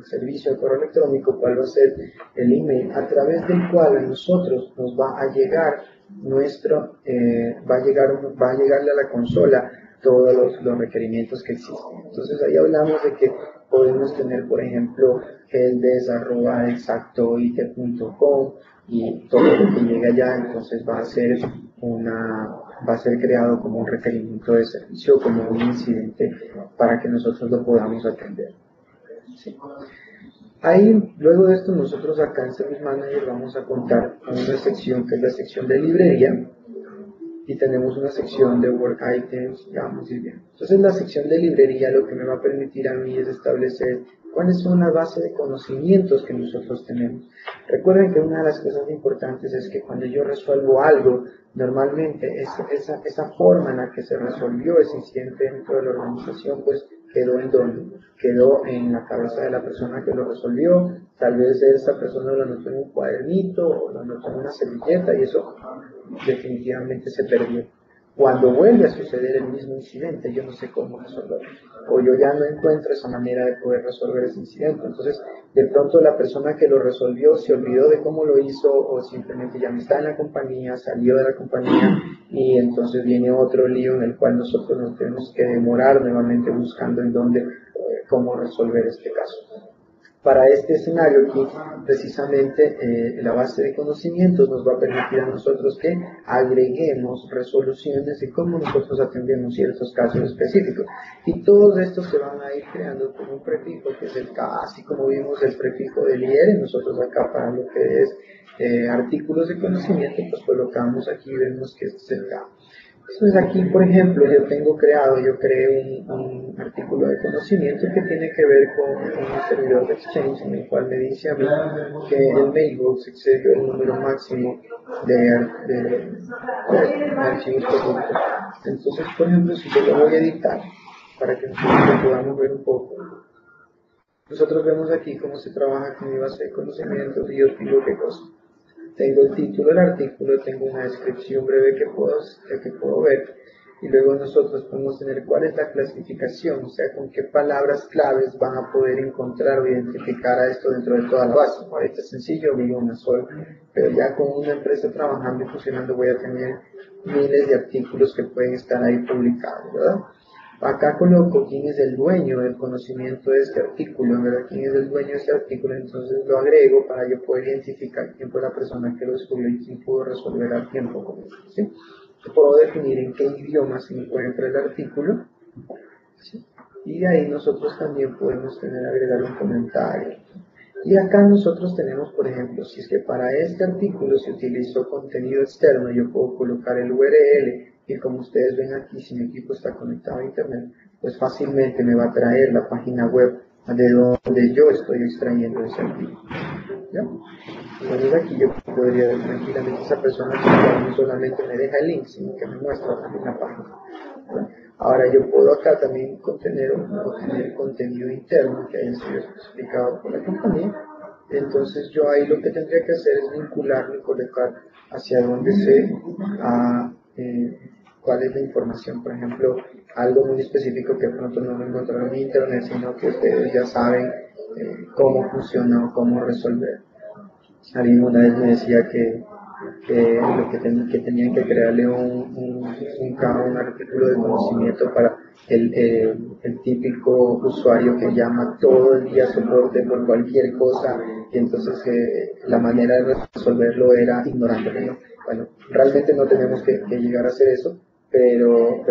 servicio de correo electrónico, cuál va a ser el email a través del cual a nosotros nos va a llegar va a llegarle a la consola todos los requerimientos que existen. Entonces ahí hablamos de que podemos tener, por ejemplo, heldes@exactoit.com y todo lo que llegue allá, entonces va a ser creado como un requerimiento de servicio, como un incidente para que nosotros lo podamos atender. ¿Sí? Ahí, luego de esto, nosotros acá en Service Manager vamos a contar con una sección que es la sección de librería y tenemos una sección de Work Items, digamos, y bien. Entonces la sección de librería lo que me va a permitir a mí es establecer cuáles son las bases de conocimientos que nosotros tenemos. Recuerden que una de las cosas importantes es que cuando yo resuelvo algo, normalmente esa forma en la que se resolvió ese incidente dentro de la organización, pues quedó en donde, quedó en la cabeza de la persona que lo resolvió, tal vez esa persona lo anotó en un cuadernito o lo anotó en una servilleta y eso definitivamente se perdió. Cuando vuelve a suceder el mismo incidente, yo no sé cómo resolverlo, o yo ya no encuentro esa manera de poder resolver ese incidente. Entonces, de pronto la persona que lo resolvió se olvidó de cómo lo hizo, o simplemente ya no está en la compañía, salió de la compañía, y entonces viene otro lío en el cual nosotros nos tenemos que demorar nuevamente buscando en dónde, cómo resolver este caso. Para este escenario aquí, precisamente la base de conocimientos nos va a permitir a nosotros que agreguemos resoluciones de cómo nosotros atendemos ciertos casos específicos. Y todos estos se van a ir creando con un prefijo que es así como vimos el prefijo del IR, nosotros acá para lo que es artículos de conocimiento, pues colocamos aquí y vemos que este es el K. Entonces aquí, por ejemplo, yo creé un artículo de conocimiento que tiene que ver con un servidor de Exchange en el cual me dice a mí que el mailbox excedió el número máximo de archivos productos. Entonces, por ejemplo, si yo lo voy a editar para que nosotros lo podamos ver un poco, nosotros vemos aquí cómo se trabaja con mi base de conocimientos y yo digo qué cosa. Tengo el título del artículo, tengo una descripción breve que puedo ver y luego nosotros podemos tener cuál es la clasificación, o sea, con qué palabras claves van a poder encontrar o identificar a esto dentro de toda la base. Ahorita es sencillo, vivo una sola, pero ya con una empresa trabajando y funcionando voy a tener miles de artículos que pueden estar ahí publicados, ¿verdad? Acá coloco quién es el dueño del conocimiento de este artículo, ¿verdad? Quién es el dueño de este artículo, entonces lo agrego para yo poder identificar quién fue la persona que lo descubrió y quién pudo resolver al tiempo con eso, ¿sí? Puedo definir en qué idioma se encuentra el artículo, ¿sí? Y de ahí nosotros también podemos agregar un comentario. Y acá nosotros tenemos, por ejemplo, si es que para este artículo se utilizó contenido externo, yo puedo colocar el URL y como ustedes ven aquí, si mi equipo está conectado a internet, pues fácilmente me va a traer la página web de donde yo estoy extrayendo ese artículo. ¿Ya? Entonces aquí yo podría ver tranquilamente esa persona que no solamente me deja el link, sino que me muestra también la página. ¿Ya? Ahora yo puedo acá también contener contenido interno que haya sido explicado por la compañía. Entonces yo ahí lo que tendría que hacer es vincularlo y colocar hacia dónde cuál es la información. Por ejemplo, algo muy específico que de pronto no lo encontraron en internet, sino que ustedes ya saben cómo funciona o cómo resolver. Alguien una vez me decía que tenían que crearle un artículo de conocimiento para el típico usuario que llama todo el día soporte por cualquier cosa y entonces la manera de resolverlo era ignorándolo. Bueno, realmente no tenemos que llegar a hacer eso, pero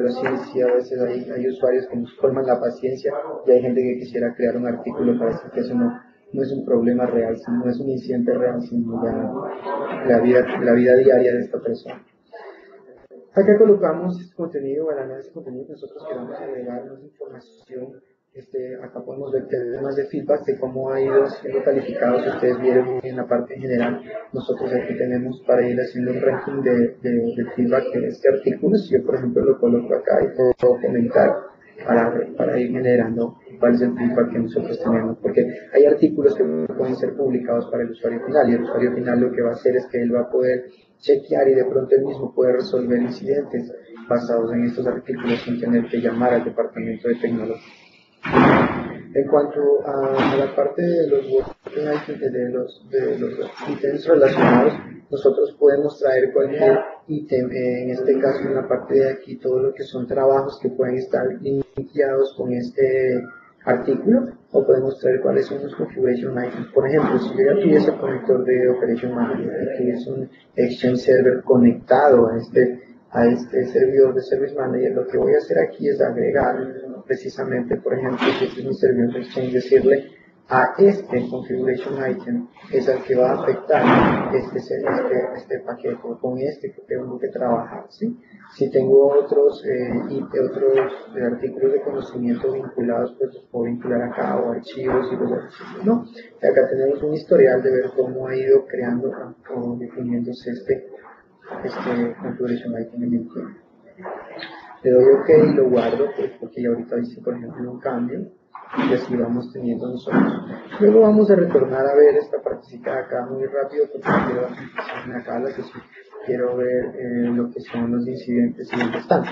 sí a veces hay usuarios que nos colman la paciencia y hay gente que quisiera crear un artículo para decir que eso no es un problema real, no es un incidente real, sino ya la vida diaria de esta persona. Acá colocamos contenido, para análisis de contenido que nosotros queramos agregar más información. Acá podemos ver temas de feedback de cómo ha ido siendo calificado. Si ustedes vieron en la parte general, nosotros aquí tenemos para ir haciendo un ranking del feedback de este artículo. Si yo, por ejemplo, lo coloco acá y puedo comentar para ir generando cuál es el feedback que nosotros tenemos, porque hay artículos que pueden ser publicados para el usuario final y el usuario final lo que va a hacer es que él va a poder chequear y de pronto él mismo puede resolver incidentes basados en estos artículos sin tener que llamar al departamento de tecnología. En cuanto a la parte de los ítems relacionados, nosotros podemos traer cualquier ítem, en este caso en la parte de aquí, todo lo que son trabajos que pueden estar linkeados con este artículo, o podemos traer cuáles son los configuration items. Por ejemplo, si yo ya tuviese el conector de Operation Manager, que es un Exchange Server conectado a este servidor de Service Manager, lo que voy a hacer aquí es agregar precisamente, por ejemplo, si este es mi servidor de Exchange, decirle a este configuration item es al que va a afectar este paquete, con este que tengo que trabajar, ¿sí? Si tengo otros artículos de conocimiento vinculados, pues los puedo vincular acá, o archivos y los archivos, ¿no? Y acá tenemos un historial de ver cómo ha ido creando o definiéndose este configuration item en el tiempo. Le doy OK y lo guardo, pues, porque ya ahorita hice, por ejemplo, un cambio y así vamos teniendo nosotros. Luego vamos a retornar a ver esta partecita de acá muy rápido porque quiero acá la que sí quiero ver lo que son los incidentes y dónde están.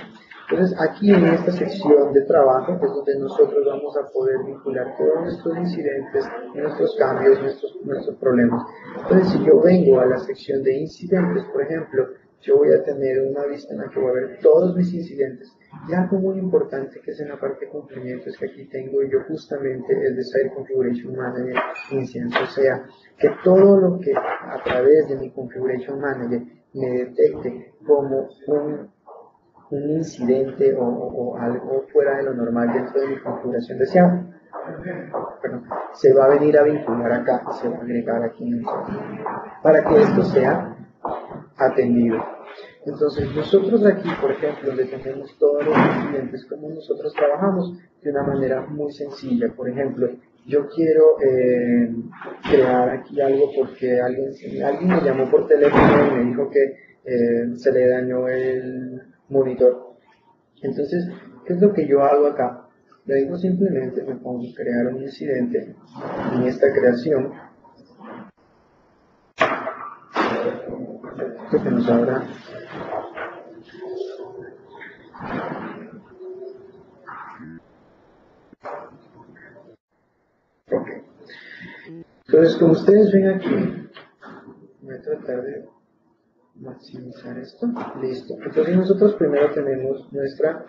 Entonces aquí en esta sección de trabajo es donde nosotros vamos a poder vincular todos nuestros incidentes, nuestros cambios, nuestros problemas. Entonces si yo vengo a la sección de incidentes, por ejemplo, yo voy a tener una vista en la que voy a ver todos mis incidentes. Y algo muy importante que es en la parte de cumplimiento es que aquí tengo yo justamente el Desired Configuration Manager Incidents, o sea, que todo lo que a través de mi Configuration Manager me detecte como un incidente o algo fuera de lo normal dentro de mi configuración deseada, se va a venir a vincular acá y se va a agregar aquí en el software para que esto sea atendido. Entonces nosotros aquí, por ejemplo, le tenemos todos los incidentes como nosotros trabajamos de una manera muy sencilla. Por ejemplo, yo quiero crear aquí algo porque alguien me llamó por teléfono y me dijo que se le dañó el monitor. Entonces, ¿qué es lo que yo hago acá? Le digo simplemente, me pongo a crear un incidente en esta creación. Que nos abra. Ok. Entonces, como ustedes ven aquí, voy a tratar de maximizar esto. Listo. Entonces nosotros primero tenemos nuestra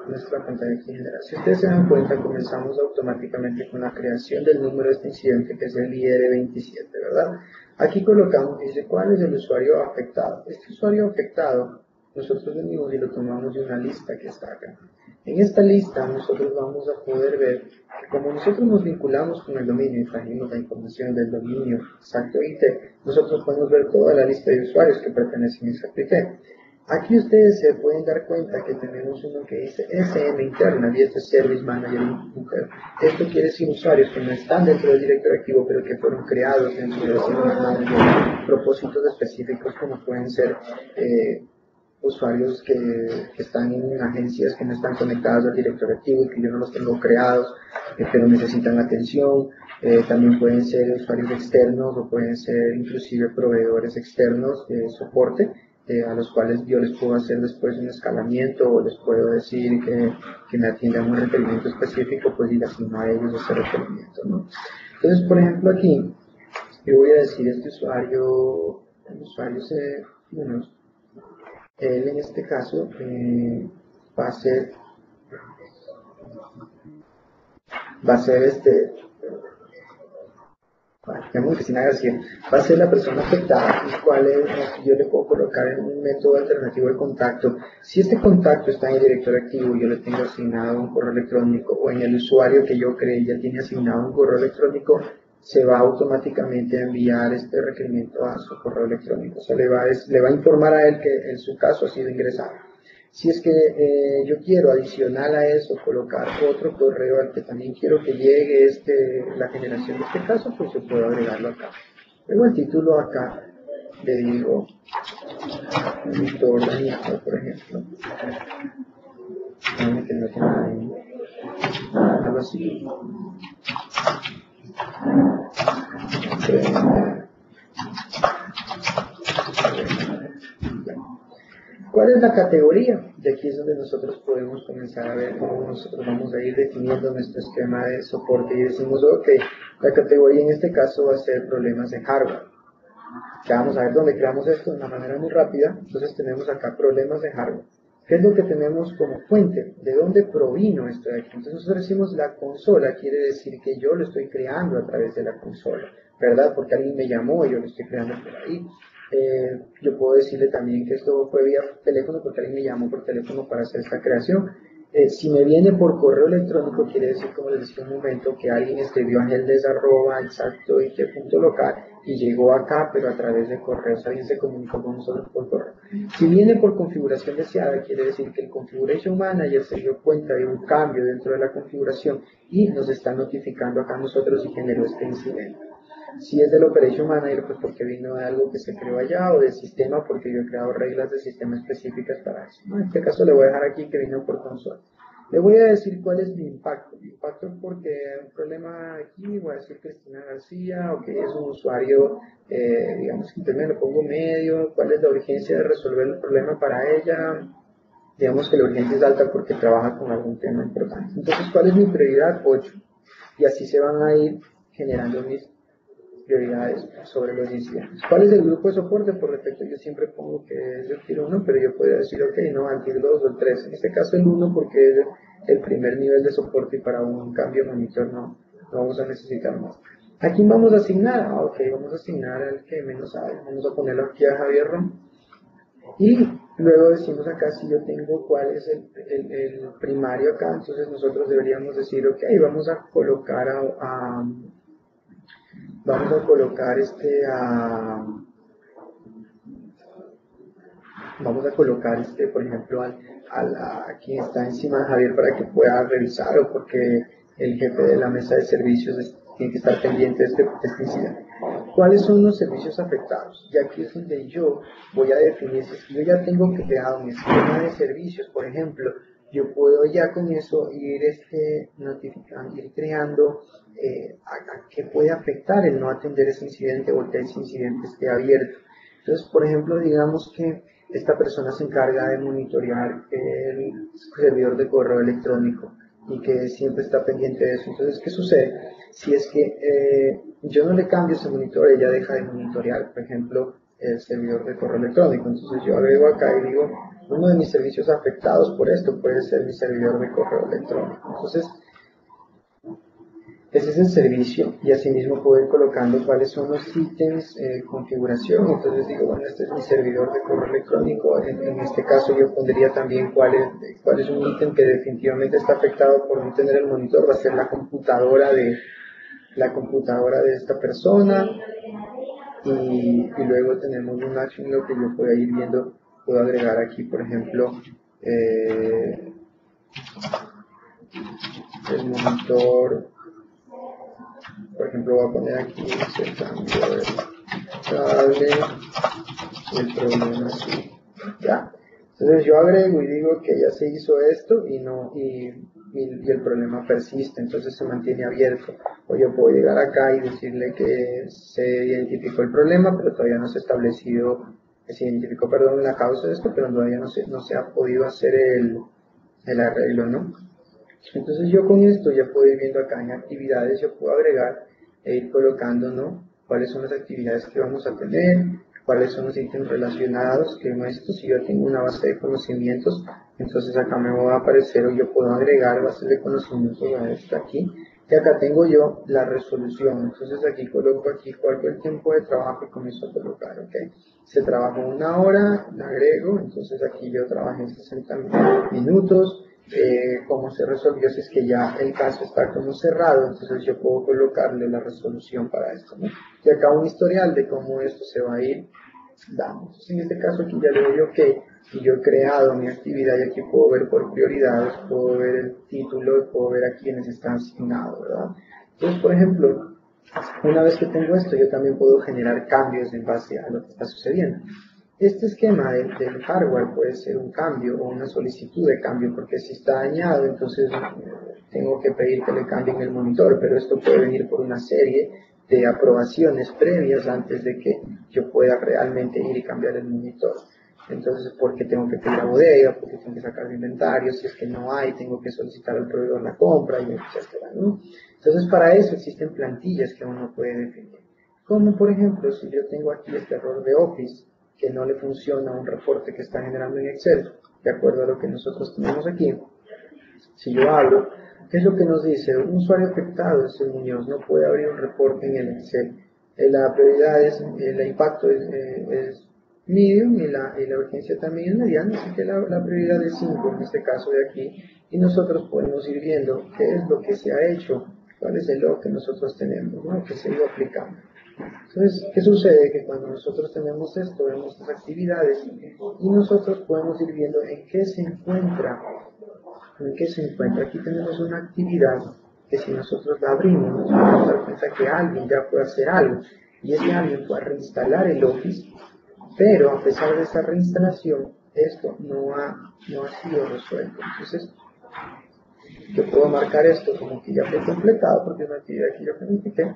nuestra pantalla aquí general. Si ustedes se dan cuenta, comenzamos automáticamente con la creación del número de este incidente, que es el IR27, ¿verdad? Aquí colocamos, dice, ¿cuál es el usuario afectado? Este usuario afectado, nosotros venimos y lo tomamos de una lista que está acá. En esta lista nosotros vamos a poder ver que como nosotros nos vinculamos con el dominio y trajimos la información del dominio exacto IT, nosotros podemos ver toda la lista de usuarios que pertenecen a esa IT. Aquí ustedes se pueden dar cuenta que tenemos uno que dice SM Internal y este es Service Manager Inter. Esto quiere decir usuarios que no están dentro del directorio activo, pero que fueron creados dentro del Service Manager, propósitos específicos como pueden ser usuarios que están en agencias que no están conectadas al directorio activo y que yo no los tengo creados, pero necesitan atención. También pueden ser usuarios externos o pueden ser inclusive proveedores externos de soporte, a los cuales yo les puedo hacer después un escalamiento o les puedo decir que me atiendan un requerimiento específico, pues y le asigno a ellos ese requerimiento, ¿no? Entonces, por ejemplo, aquí yo voy a decir este usuario, el usuario bueno, él en este caso va a ser Cristina García, va a ser la persona afectada, y cuál es, yo le puedo colocar en un método alternativo de contacto. Si este contacto está en el directorio activo, yo le tengo asignado un correo electrónico, o en el usuario que yo creé ya tiene asignado un correo electrónico, se va automáticamente a enviar este requerimiento a su correo electrónico. O sea, le va a informar a él que en su caso ha sido ingresado. Si es que yo quiero adicional a eso colocar otro correo al que también quiero que llegue la generación de este caso, pues yo puedo agregarlo acá. Luego el título acá le digo Víctor Daniel, por ejemplo. Que no tiene ahí, algo así. ¿Cuál es la categoría? De aquí es donde nosotros podemos comenzar a ver cómo nosotros vamos a ir definiendo nuestro esquema de soporte y decimos, ok, la categoría en este caso va a ser problemas de hardware. Ya vamos a ver dónde creamos esto de una manera muy rápida. Entonces tenemos acá problemas de hardware. ¿Qué es lo que tenemos como fuente? ¿De dónde provino esto de aquí? Entonces nosotros decimos la consola, quiere decir que yo lo estoy creando a través de la consola, ¿verdad? Porque alguien me llamó y yo lo estoy creando por ahí. Yo puedo decirle también que esto fue vía teléfono porque alguien me llamó por teléfono para hacer esta creación. Si me viene por correo electrónico, quiere decir, como les decía un momento, que alguien escribió a heldes@exactoit.local y llegó acá, pero a través de correos, alguien se comunicó con nosotros por correo. Si viene por configuración deseada, quiere decir que el Configuration Manager se dio cuenta de un cambio dentro de la configuración y nos está notificando acá a nosotros y generó este incidente. Si es del Operation Manager, pues porque vino de algo que se creó allá, o del sistema, porque yo he creado reglas de sistema específicas para eso. En este caso le voy a dejar aquí que vino por consola. Le voy a decir cuál es mi impacto. Mi impacto es porque hay un problema aquí, voy a decir Cristina García, o que es un usuario, digamos que también le pongo medio, cuál es la urgencia de resolver el problema para ella. Digamos que la urgencia es alta porque trabaja con algún tema importante. Entonces, ¿cuál es mi prioridad? 8. Y así se van a ir generando mis prioridades sobre los incidentes. ¿Cuál es el grupo de soporte? Por defecto yo siempre pongo que es el tier 1, pero yo podría decir, ok, no, al tier 2 o el 3. En este caso el 1 porque es el primer nivel de soporte y para un cambio monitor no vamos a necesitar más. ¿A quién vamos a asignar? Ok, vamos a asignar al que menos sabe. Vamos a ponerlo aquí a Javier Ron. Y luego decimos acá si yo tengo cuál es el primario acá, entonces nosotros deberíamos decir, ok, vamos a colocar por ejemplo, a quien está encima de Javier para que pueda revisar o porque el jefe de la mesa de servicios tiene que estar pendiente de este incidente. ¿Cuáles son los servicios afectados? Y aquí es donde yo voy a definir, si yo ya tengo creado mi esquema de servicios, por ejemplo, yo puedo ya con eso ir notificando, ir creando a qué puede afectar el no atender ese incidente o que ese incidente esté abierto. Entonces, por ejemplo, digamos que esta persona se encarga de monitorear el servidor de correo electrónico y que siempre está pendiente de eso. Entonces, ¿qué sucede? Si es que yo no le cambio ese monitor, ella deja de monitorear. Por ejemplo, el servidor de correo electrónico. Entonces yo agrego acá y digo, uno de mis servicios afectados por esto puede ser mi servidor de correo electrónico. Entonces, ese es el servicio y asimismo puedo ir colocando cuáles son los ítems, configuración. Entonces digo, bueno, este es mi servidor de correo electrónico. En este caso yo pondría también cuál es un ítem que definitivamente está afectado por no tener el monitor. Va a ser la computadora de esta persona. Y luego tenemos un action lo que yo pueda ir viendo. Puedo agregar aquí, por ejemplo, el monitor. Por ejemplo, voy a poner aquí el cambio de cable, el problema así, ya. Entonces yo agrego y digo que ya se hizo esto y el problema persiste, entonces se mantiene abierto. O yo puedo llegar acá y decirle que se identificó el problema, pero todavía no se ha establecido, se identificó, perdón, la causa de esto, pero todavía no se ha podido hacer el arreglo, ¿no? Entonces yo con esto ya puedo ir viendo acá en actividades, yo puedo agregar e ir colocando, ¿no? Cuáles son las actividades que vamos a tener, cuáles son los ítems relacionados, que no esto, si yo tengo una base de conocimientos, entonces acá me va a aparecer o yo puedo agregar bases de conocimientos a esta aquí, y acá tengo yo la resolución, entonces aquí coloco aquí cuál fue el tiempo de trabajo y comienzo a colocar, ¿ok? Se trabajó 1 hora, la agrego, entonces aquí yo trabajé 60 minutos, cómo se resolvió, si es que ya el caso está como cerrado, entonces yo puedo colocarle la resolución para esto, ¿no? Y acá un historial de cómo esto se va a ir dando. Entonces en este caso aquí ya le doy OK y yo he creado mi actividad y aquí puedo ver por prioridades, puedo ver el título, puedo ver a quienes están asignados, ¿verdad? Entonces, por ejemplo, una vez que tengo esto, yo también puedo generar cambios en base a lo que está sucediendo. Este esquema del hardware puede ser un cambio o una solicitud de cambio, porque si está dañado, entonces tengo que pedir que le cambien el monitor, pero esto puede venir por una serie de aprobaciones previas antes de que yo pueda realmente ir y cambiar el monitor. Entonces, porque tengo que pedir a bodega, porque tengo que sacar el inventario, si es que no hay, tengo que solicitar al proveedor la compra, y etcétera, ¿no? Entonces, para eso existen plantillas que uno puede definir. Como por ejemplo, si yo tengo aquí este error de Office, que no le funciona un reporte que está generando en Excel, de acuerdo a lo que nosotros tenemos aquí. Si yo abro, ¿qué es lo que nos dice? Un usuario afectado, ese Muñoz, no puede abrir un reporte en el Excel. La prioridad es, el impacto es medium y la urgencia también es mediana, así que la prioridad es 5 en este caso de aquí. Y nosotros podemos ir viendo qué es lo que se ha hecho, cuál es el log que nosotros tenemos, ¿no? Que se ha ido aplicando. Entonces, ¿qué sucede? Que cuando nosotros tenemos esto, vemos estas actividades y nosotros podemos ir viendo en qué se encuentra. ¿En qué se encuentra? Aquí tenemos una actividad que si nosotros la abrimos, nos vamos a dar cuenta que alguien ya puede hacer algo y ese alguien puede reinstalar el Office, pero a pesar de esa reinstalación, esto no ha sido resuelto. Entonces, yo puedo marcar esto como que ya fue completado porque es una actividad que yo planifiqué.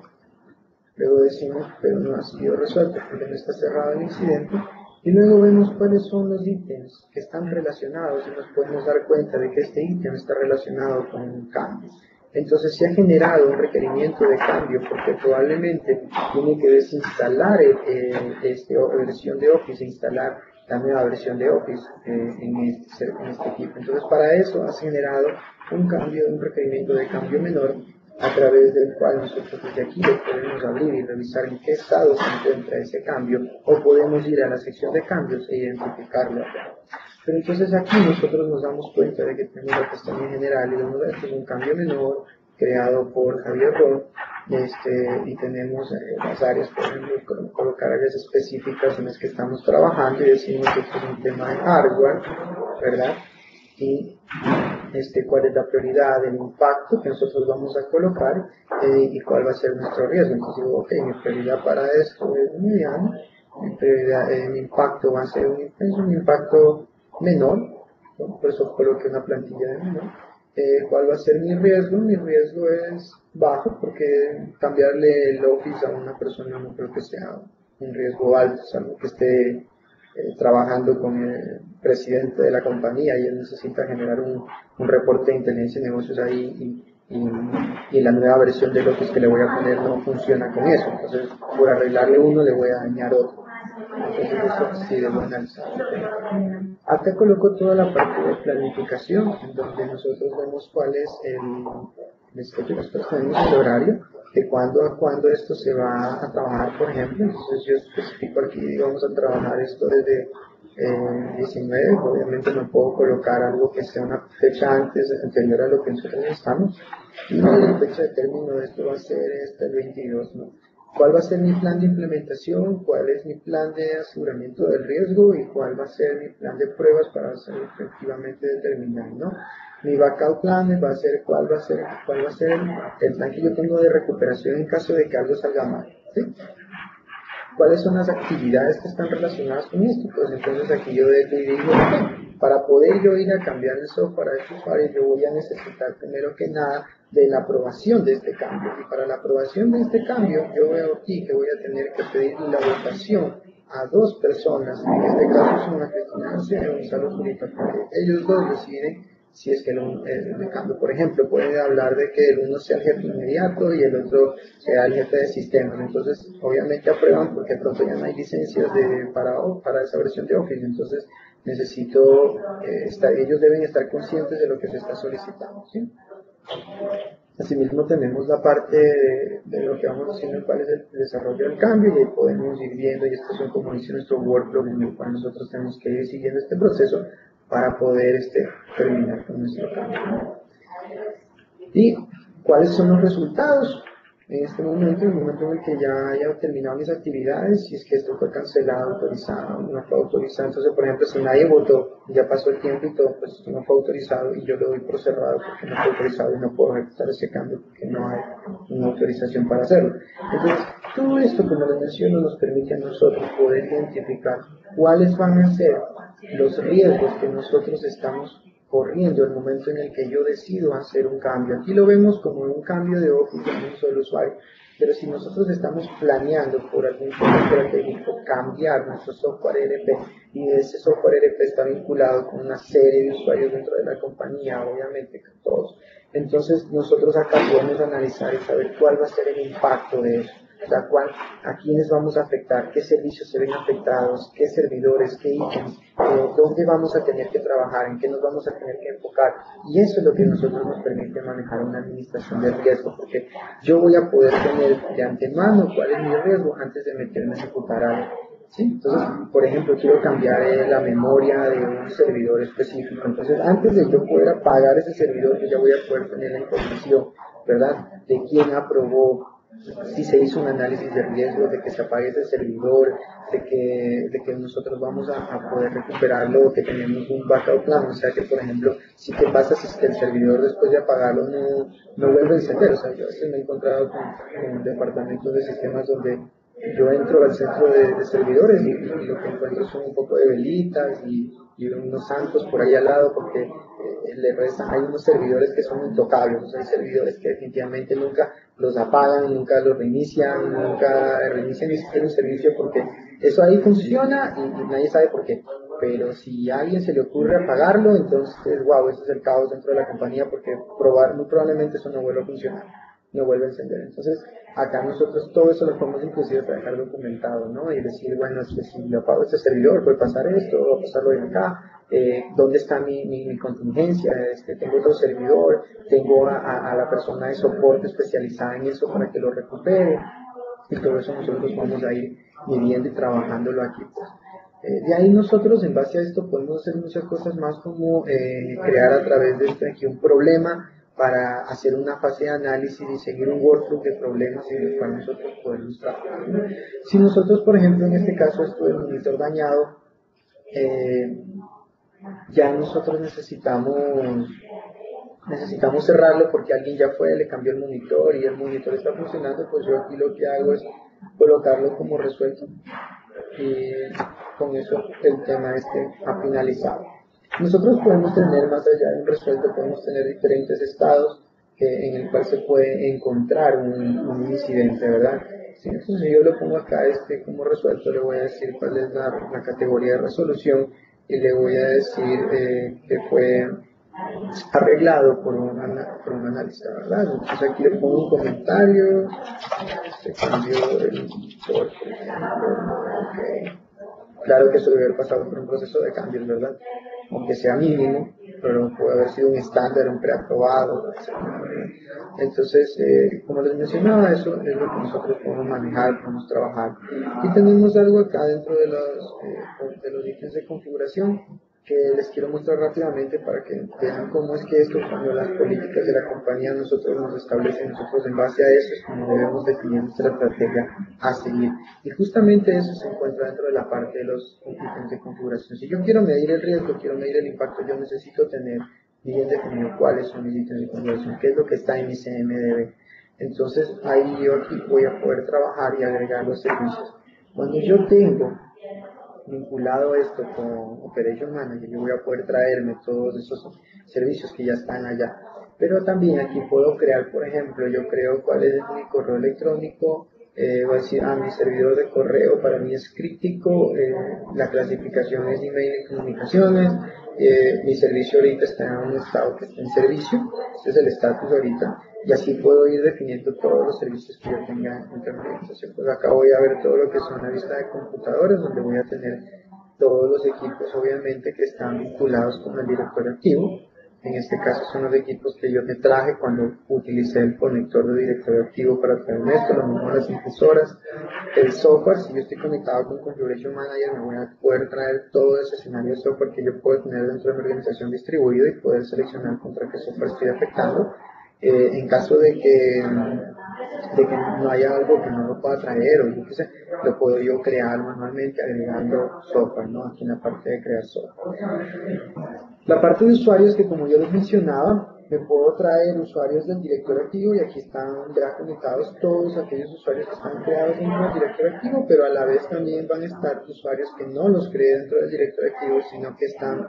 Luego decimos, pero no ha sido resuelto porque no está cerrado el incidente. Y luego vemos cuáles son los ítems que están relacionados y nos podemos dar cuenta de que este ítem está relacionado con un cambio. Entonces se ha generado un requerimiento de cambio porque probablemente tiene que desinstalar esta versión de Office e instalar la nueva versión de Office en este equipo. Entonces para eso has generado un cambio, un requerimiento de cambio menor a través del cual nosotros desde aquí lo podemos abrir y revisar en qué estado se encuentra ese cambio, o podemos ir a la sección de cambios e identificarlo acá. Pero entonces aquí nosotros nos damos cuenta de que tenemos la pestaña general y vemos que es un cambio menor creado por Javier Ron, y tenemos las áreas, por ejemplo, colocar áreas específicas en las que estamos trabajando y decimos que esto es un tema de hardware, ¿verdad? Y cuál es la prioridad, el impacto que nosotros vamos a colocar y cuál va a ser nuestro riesgo. Entonces digo, ok, mi prioridad para esto es mediano, mi impacto va a ser un impacto menor, ¿no? Por eso coloqué una plantilla de menor. ¿Cuál va a ser mi riesgo? Mi riesgo es bajo porque cambiarle el Office a una persona no creo que sea un riesgo alto, salvo que esté trabajando con el presidente de la compañía y él necesita generar un reporte de inteligencia de negocios ahí y la nueva versión de Office que le voy a poner no funciona con eso. Entonces, por arreglarle uno le voy a dañar otro. Entonces eso sí debo analizar. Acá coloco toda la parte de planificación, en donde nosotros vemos cuál es nosotros tenemos el horario de cuándo a cuándo esto se va a trabajar, por ejemplo. Entonces yo especifico aquí, vamos a trabajar esto desde 19, obviamente no puedo colocar algo que sea una fecha anterior a lo que nosotros estamos, y la fecha de término de esto va a ser el 22, ¿no? ¿Cuál va a ser mi plan de implementación? ¿Cuál es mi plan de aseguramiento del riesgo? ¿Y cuál va a ser mi plan de pruebas para ser efectivamente determinar, ¿no? Mi backup plan va a ser cuál va a ser el plan que yo tengo de recuperación en caso de que algo salga mal, ¿sí? ¿Cuáles son las actividades que están relacionadas con esto? Pues entonces aquí yo digo, para poder yo ir a cambiar el software a este usuario, yo voy a necesitar primero que nada de la aprobación de este cambio. Y para la aprobación de este cambio, yo veo aquí que voy a tener que pedir la votación a dos personas, en este caso son una Cristina García y Gonzalo Zurita, porque ellos dos deciden si es que el cambio. Por ejemplo, pueden hablar de que el uno sea el jefe inmediato y el otro sea el jefe de sistemas. Entonces, obviamente aprueban porque pronto ya no hay licencias para esa versión de Office. Entonces, necesito, ellos deben estar conscientes de lo que se está solicitando, ¿sí? Asimismo tenemos la parte de lo que vamos haciendo, cuál es el desarrollo del cambio, y ahí podemos ir viendo, y estos son, como dice nuestro workflow, en el cual nosotros tenemos que ir siguiendo este proceso para poder terminar con nuestro cambio. ¿Y cuáles son los resultados? En este momento, en el momento en el que ya haya terminado mis actividades, si es que esto fue cancelado, autorizado, no fue autorizado, entonces por ejemplo si nadie votó, ya pasó el tiempo y todo, pues no fue autorizado y yo lo doy por cerrado porque no fue autorizado y no puedo ejecutar ese cambio porque no hay una autorización para hacerlo. Entonces, todo esto, como les menciono, nos permite a nosotros poder identificar cuáles van a ser los riesgos que nosotros estamos corriendo el momento en el que yo decido hacer un cambio. Aquí lo vemos como un cambio de Office en un solo usuario, pero si nosotros estamos planeando por algún tema estratégico cambiar nuestro software ERP y ese software ERP está vinculado con una serie de usuarios dentro de la compañía, obviamente con todos, entonces nosotros acá podemos analizar y saber cuál va a ser el impacto de eso. O sea, a quiénes vamos a afectar, qué servicios se ven afectados, qué servidores, qué ítems, dónde vamos a tener que trabajar, en qué nos vamos a tener que enfocar. Y eso es lo que a nosotros nos permite manejar una administración de riesgo, porque yo voy a poder tener de antemano cuál es mi riesgo antes de meterme a ejecutar algo. ¿Sí? Entonces, por ejemplo, quiero cambiar la memoria de un servidor específico. Entonces, antes de yo poder apagar ese servidor, yo ya voy a poder tener la información, ¿verdad? De quién aprobó, si se hizo un análisis de riesgo de que se apague ese servidor, de que nosotros vamos a poder recuperarlo, que tenemos un backup plan, o sea que por ejemplo, si qué pasa si es que el servidor después de apagarlo no vuelve a encender. O sea, yo a veces me he encontrado con departamentos de sistemas donde yo entro al centro de servidores y lo que encuentro son un poco de velitas y unos santos por ahí al lado, porque hay unos servidores que son intocables, o sea, hay servidores que definitivamente nunca los apagan, nunca los reinician, nunca reinician ni siquiera un servicio, porque eso ahí funciona y nadie sabe por qué. Pero si a alguien se le ocurre apagarlo, entonces, wow, eso es el caos dentro de la compañía, porque muy probablemente eso no vuelve a funcionar, no vuelve a encender. Entonces, acá nosotros todo eso lo podemos inclusive para dejar documentado, ¿no? Y decir, bueno, si yo apago este servidor, puede pasar esto, va a pasarlo de acá, ¿dónde está mi contingencia? Tengo otro servidor, tengo a la persona de soporte especializada en eso para que lo recupere, y todo eso nosotros vamos a ir midiendo y trabajándolo aquí, pues. De ahí nosotros, en base a esto, podemos hacer muchas cosas más, como crear a través de aquí un problema para hacer una fase de análisis y seguir un workflow de problemas en el cual nosotros podemos trabajar, ¿no? Si nosotros, por ejemplo, en este caso, esto del monitor dañado, ya nosotros necesitamos cerrarlo porque alguien ya fue, le cambió el monitor y el monitor está funcionando, pues yo aquí lo que hago es colocarlo como resuelto y con eso el tema ha finalizado. Nosotros podemos tener, más allá de un resuelto, podemos tener diferentes estados en el cual se puede encontrar un incidente, ¿verdad? Sí, entonces si yo lo pongo acá como resuelto, le voy a decir cuál es la categoría de resolución y le voy a decir que fue arreglado por un analista, ¿verdad? Entonces aquí le pongo un comentario, se cambió el monitor, por ejemplo, ok. Claro que eso debe haber pasado por un proceso de cambios, ¿verdad? Aunque sea mínimo, pero puede haber sido un estándar, un preaprobado, etcétera. Entonces, como les mencionaba, eso es lo que nosotros podemos manejar, podemos trabajar. Y tenemos algo acá dentro de los ítems de configuración que les quiero mostrar rápidamente para que vean cómo es que esto, cuando las políticas de la compañía nosotros nos establecen, nosotros en base a eso es como debemos definir nuestra estrategia a seguir. Y justamente eso se encuentra dentro de la parte de los ítems de configuración. Si yo quiero medir el riesgo, quiero medir el impacto, yo necesito tener bien definido cuáles son mis ítems de configuración, qué es lo que está en mi CMDB. Entonces ahí yo aquí voy a poder trabajar y agregar los servicios. Cuando yo tengo vinculado esto con Operation Manager, yo voy a poder traerme todos esos servicios que ya están allá. Pero también aquí puedo crear, por ejemplo, yo creo cuál es mi correo electrónico, voy a decir, mi servidor de correo para mí es crítico, la clasificación es email y comunicaciones, mi servicio ahorita está en un estado que está en servicio, este es el estatus ahorita, y así puedo ir definiendo todos los servicios que yo tenga en mi organización. Pues acá voy a ver todo lo que son la lista de computadores, donde voy a tener todos los equipos, obviamente, que están vinculados con el directorio activo. En este caso son los equipos que yo me traje cuando utilicé el conector de directorio activo para traerme esto, lo mismo las impresoras, el software. Si yo estoy conectado con Configuration Manager, me voy a poder traer todo ese escenario de software que yo puedo tener dentro de mi organización distribuido y poder seleccionar contra qué software estoy afectando. En caso de que no haya algo que no lo pueda traer, o yo qué sé, lo puedo yo crear manualmente agregando software, ¿no? Aquí en la parte de crear software. La parte de usuarios, que como yo les mencionaba, me puedo traer usuarios del directorio activo, y aquí están ya conectados todos aquellos usuarios que están creados dentro del directorio activo, pero a la vez también van a estar usuarios que no los creé dentro del directorio activo, sino que están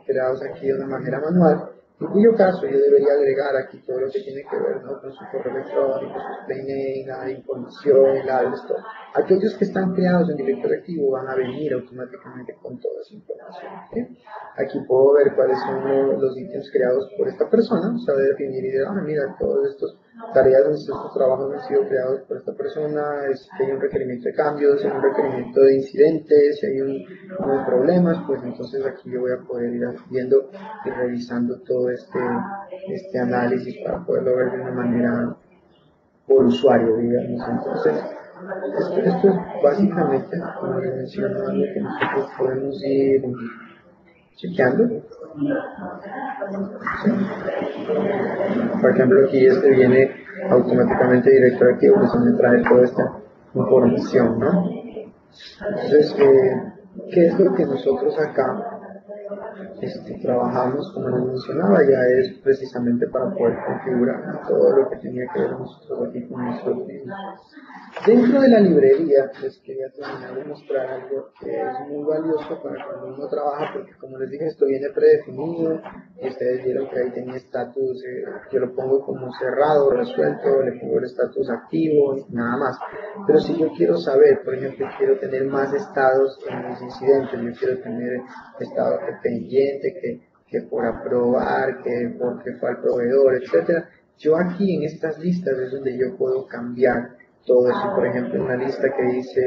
creados aquí de una manera manual, en cuyo caso yo debería agregar aquí todo lo que tiene que ver, ¿no?, con su correo electrónico, su playname, la información, el address, todo. Aquellos que están creados en directorio activo van a venir automáticamente con toda esa información. ¿Sí? Aquí puedo ver cuáles son los ítems creados por esta persona, saber definir y decir, mira, todas estas tareas, estos trabajos han sido creados por esta persona, si hay un requerimiento de cambios, si hay un requerimiento de incidentes, si hay unos problemas, pues entonces aquí yo voy a poder ir viendo y revisando todo este análisis para poderlo ver de una manera por usuario, digamos. Entonces, esto es básicamente, como les menciono, algo que nosotros podemos ir chequeando. Sí. Por ejemplo, aquí viene automáticamente directorio activo, pues me trae toda esta información, ¿no? Entonces, ¿qué es lo que nosotros acá trabajamos? Como les mencionaba, ya es precisamente para poder configurar todo lo que tenía que ver nosotros aquí con nuestros vídeos. Dentro de la librería les quería terminar de mostrar algo que es muy valioso para cuando uno trabaja, porque como les dije, esto viene predefinido, y ustedes vieron que ahí tenía estatus, yo lo pongo como cerrado, resuelto, le pongo el estatus activo, nada más. Pero si yo quiero saber, por ejemplo, quiero tener más estados en mis incidentes, yo quiero tener estado pendiente, que por aprobar, que porque fue al proveedor, etcétera. Yo aquí en estas listas es donde yo puedo cambiar todo eso. Por ejemplo, en una lista que dice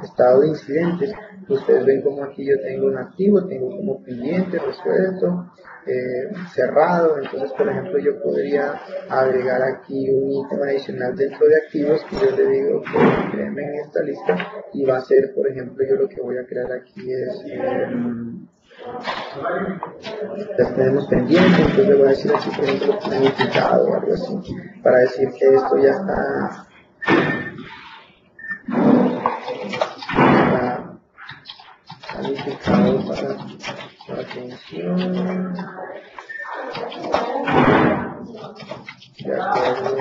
estado de incidentes, ustedes ven como aquí yo tengo un activo, tengo como pendiente, resuelto, cerrado. Entonces, por ejemplo, yo podría agregar aquí un ítem adicional dentro de activos que yo le digo que créeme en esta lista, y va a ser, por ejemplo, yo lo que voy a crear aquí es ya tenemos pendiente, entonces le voy a decir aquí, por ejemplo, planificado o algo así, para decir que esto ya está planificado para atención. De acuerdo.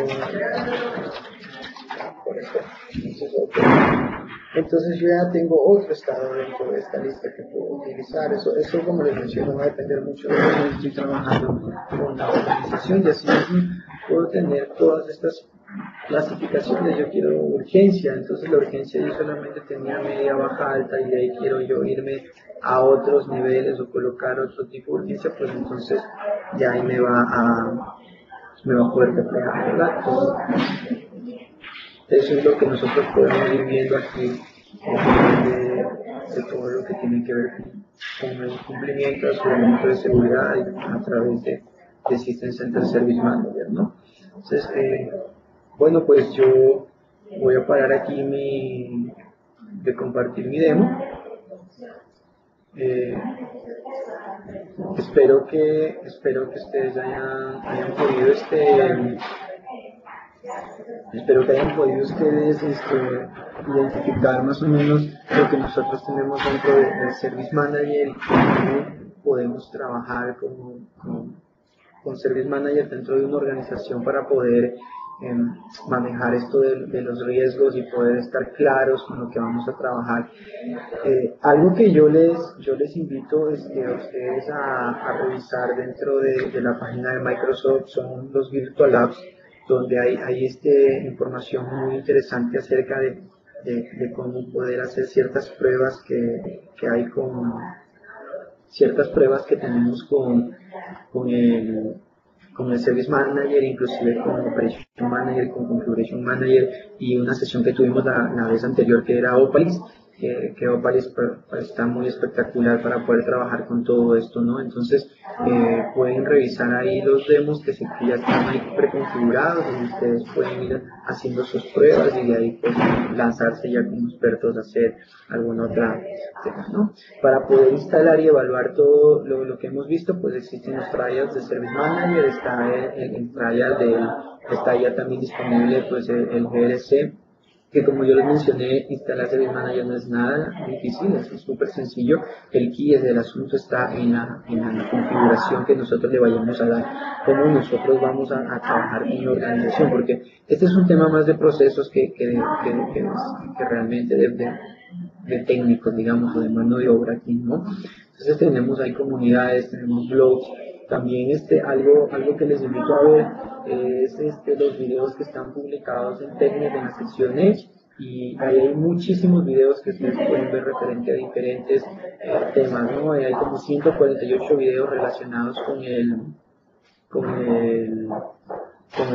Por eso. Entonces yo ya tengo otro estado dentro de esta lista que puedo utilizar. Eso como les menciono, va a depender mucho de cómo estoy trabajando con la organización, y así mismo puedo tener todas estas clasificaciones. Yo quiero urgencia, entonces la urgencia yo solamente tenía media, baja, alta, y de ahí quiero yo irme a otros niveles o colocar otro tipo de urgencia, pues entonces ya ahí me va a poder reflejar, ¿verdad? Entonces, eso es lo que nosotros podemos ir viendo aquí de todo lo que tiene que ver con el cumplimiento de su elemento de seguridad a través de System Center Service Manager, ¿no? Entonces, bueno, pues yo voy a parar aquí de compartir mi demo. Espero que ustedes hayan podido espero que hayan podido ustedes identificar más o menos lo que nosotros tenemos dentro del Service Manager y cómo podemos trabajar con Service Manager dentro de una organización para poder manejar esto de los riesgos y poder estar claros con lo que vamos a trabajar. Algo que yo les invito a ustedes a revisar dentro de la página de Microsoft son los Virtual Labs, donde hay información muy interesante acerca de cómo poder hacer ciertas pruebas que hay ciertas pruebas que tenemos con el Service Manager, inclusive con Operation Manager, con Configuration Manager, y una sesión que tuvimos la vez anterior que era Opalis, que Opalis está muy espectacular para poder trabajar con todo esto, ¿no? Entonces pueden revisar ahí los demos que ya están ahí preconfigurados y ustedes pueden ir haciendo sus pruebas y de ahí pues lanzarse ya como expertos a hacer alguna otra tema, ¿no? Para poder instalar y evaluar todo lo que hemos visto, pues existen los trials de Service Manager, está el trial está ya también disponible pues el GRC, que como yo les mencioné, instalar Service Manager no es nada difícil, es súper sencillo. El key del asunto está en la configuración que nosotros le vayamos a dar, cómo nosotros vamos a trabajar en la organización, porque este es un tema más de procesos que realmente de técnicos, digamos, o de mano de obra aquí, ¿no? Entonces tenemos ahí comunidades, tenemos blogs. También algo que les invito a ver es los videos que están publicados en Technet en la sección Edge, y ahí hay muchísimos videos que ustedes pueden ver referente a diferentes temas, ¿no? Hay como 148 videos relacionados con el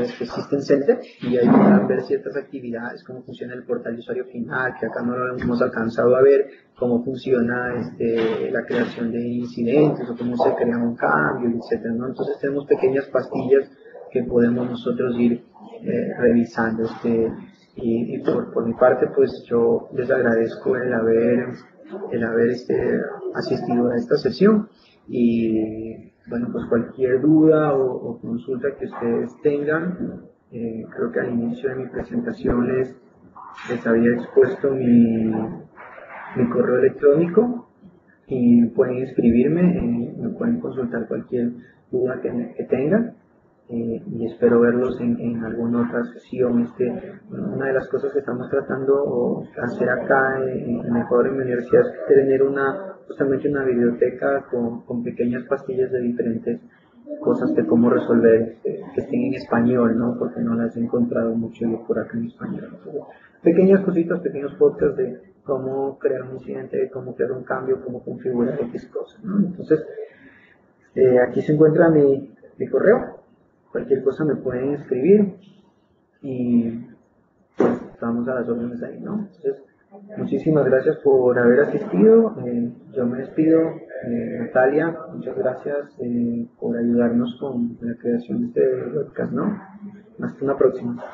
System Center, y ahí podrán ver ciertas actividades, cómo funciona el portal de usuario final, que acá no lo hemos alcanzado a ver, cómo funciona la creación de incidentes o cómo se crea un cambio, etcétera, ¿no? Entonces tenemos pequeñas pastillas que podemos nosotros ir revisando. Y por mi parte, pues yo les agradezco el haber asistido a esta sesión, y bueno, pues cualquier duda o consulta que ustedes tengan, creo que al inicio de mi presentación les había expuesto mi correo electrónico, y pueden escribirme, me pueden consultar cualquier duda que tengan. Y espero verlos en alguna otra sesión. Una de las cosas que estamos tratando o hacer acá en Ecuador, en mi universidad, es tener justamente una biblioteca con pequeñas pastillas de diferentes cosas de cómo resolver, que estén en español, ¿no? Porque no las he encontrado mucho yo por acá en español. Entonces, pequeñas cositas, pequeños podcasts de cómo crear un incidente, cómo crear un cambio, cómo configurar X cosas, ¿no? Entonces, aquí se encuentra mi correo. Cualquier cosa me pueden escribir y pues estamos a las órdenes ahí, ¿no? Entonces, muchísimas gracias por haber asistido. Yo me despido. Natalia, muchas gracias por ayudarnos con la creación de este podcast, ¿no? Hasta una próxima.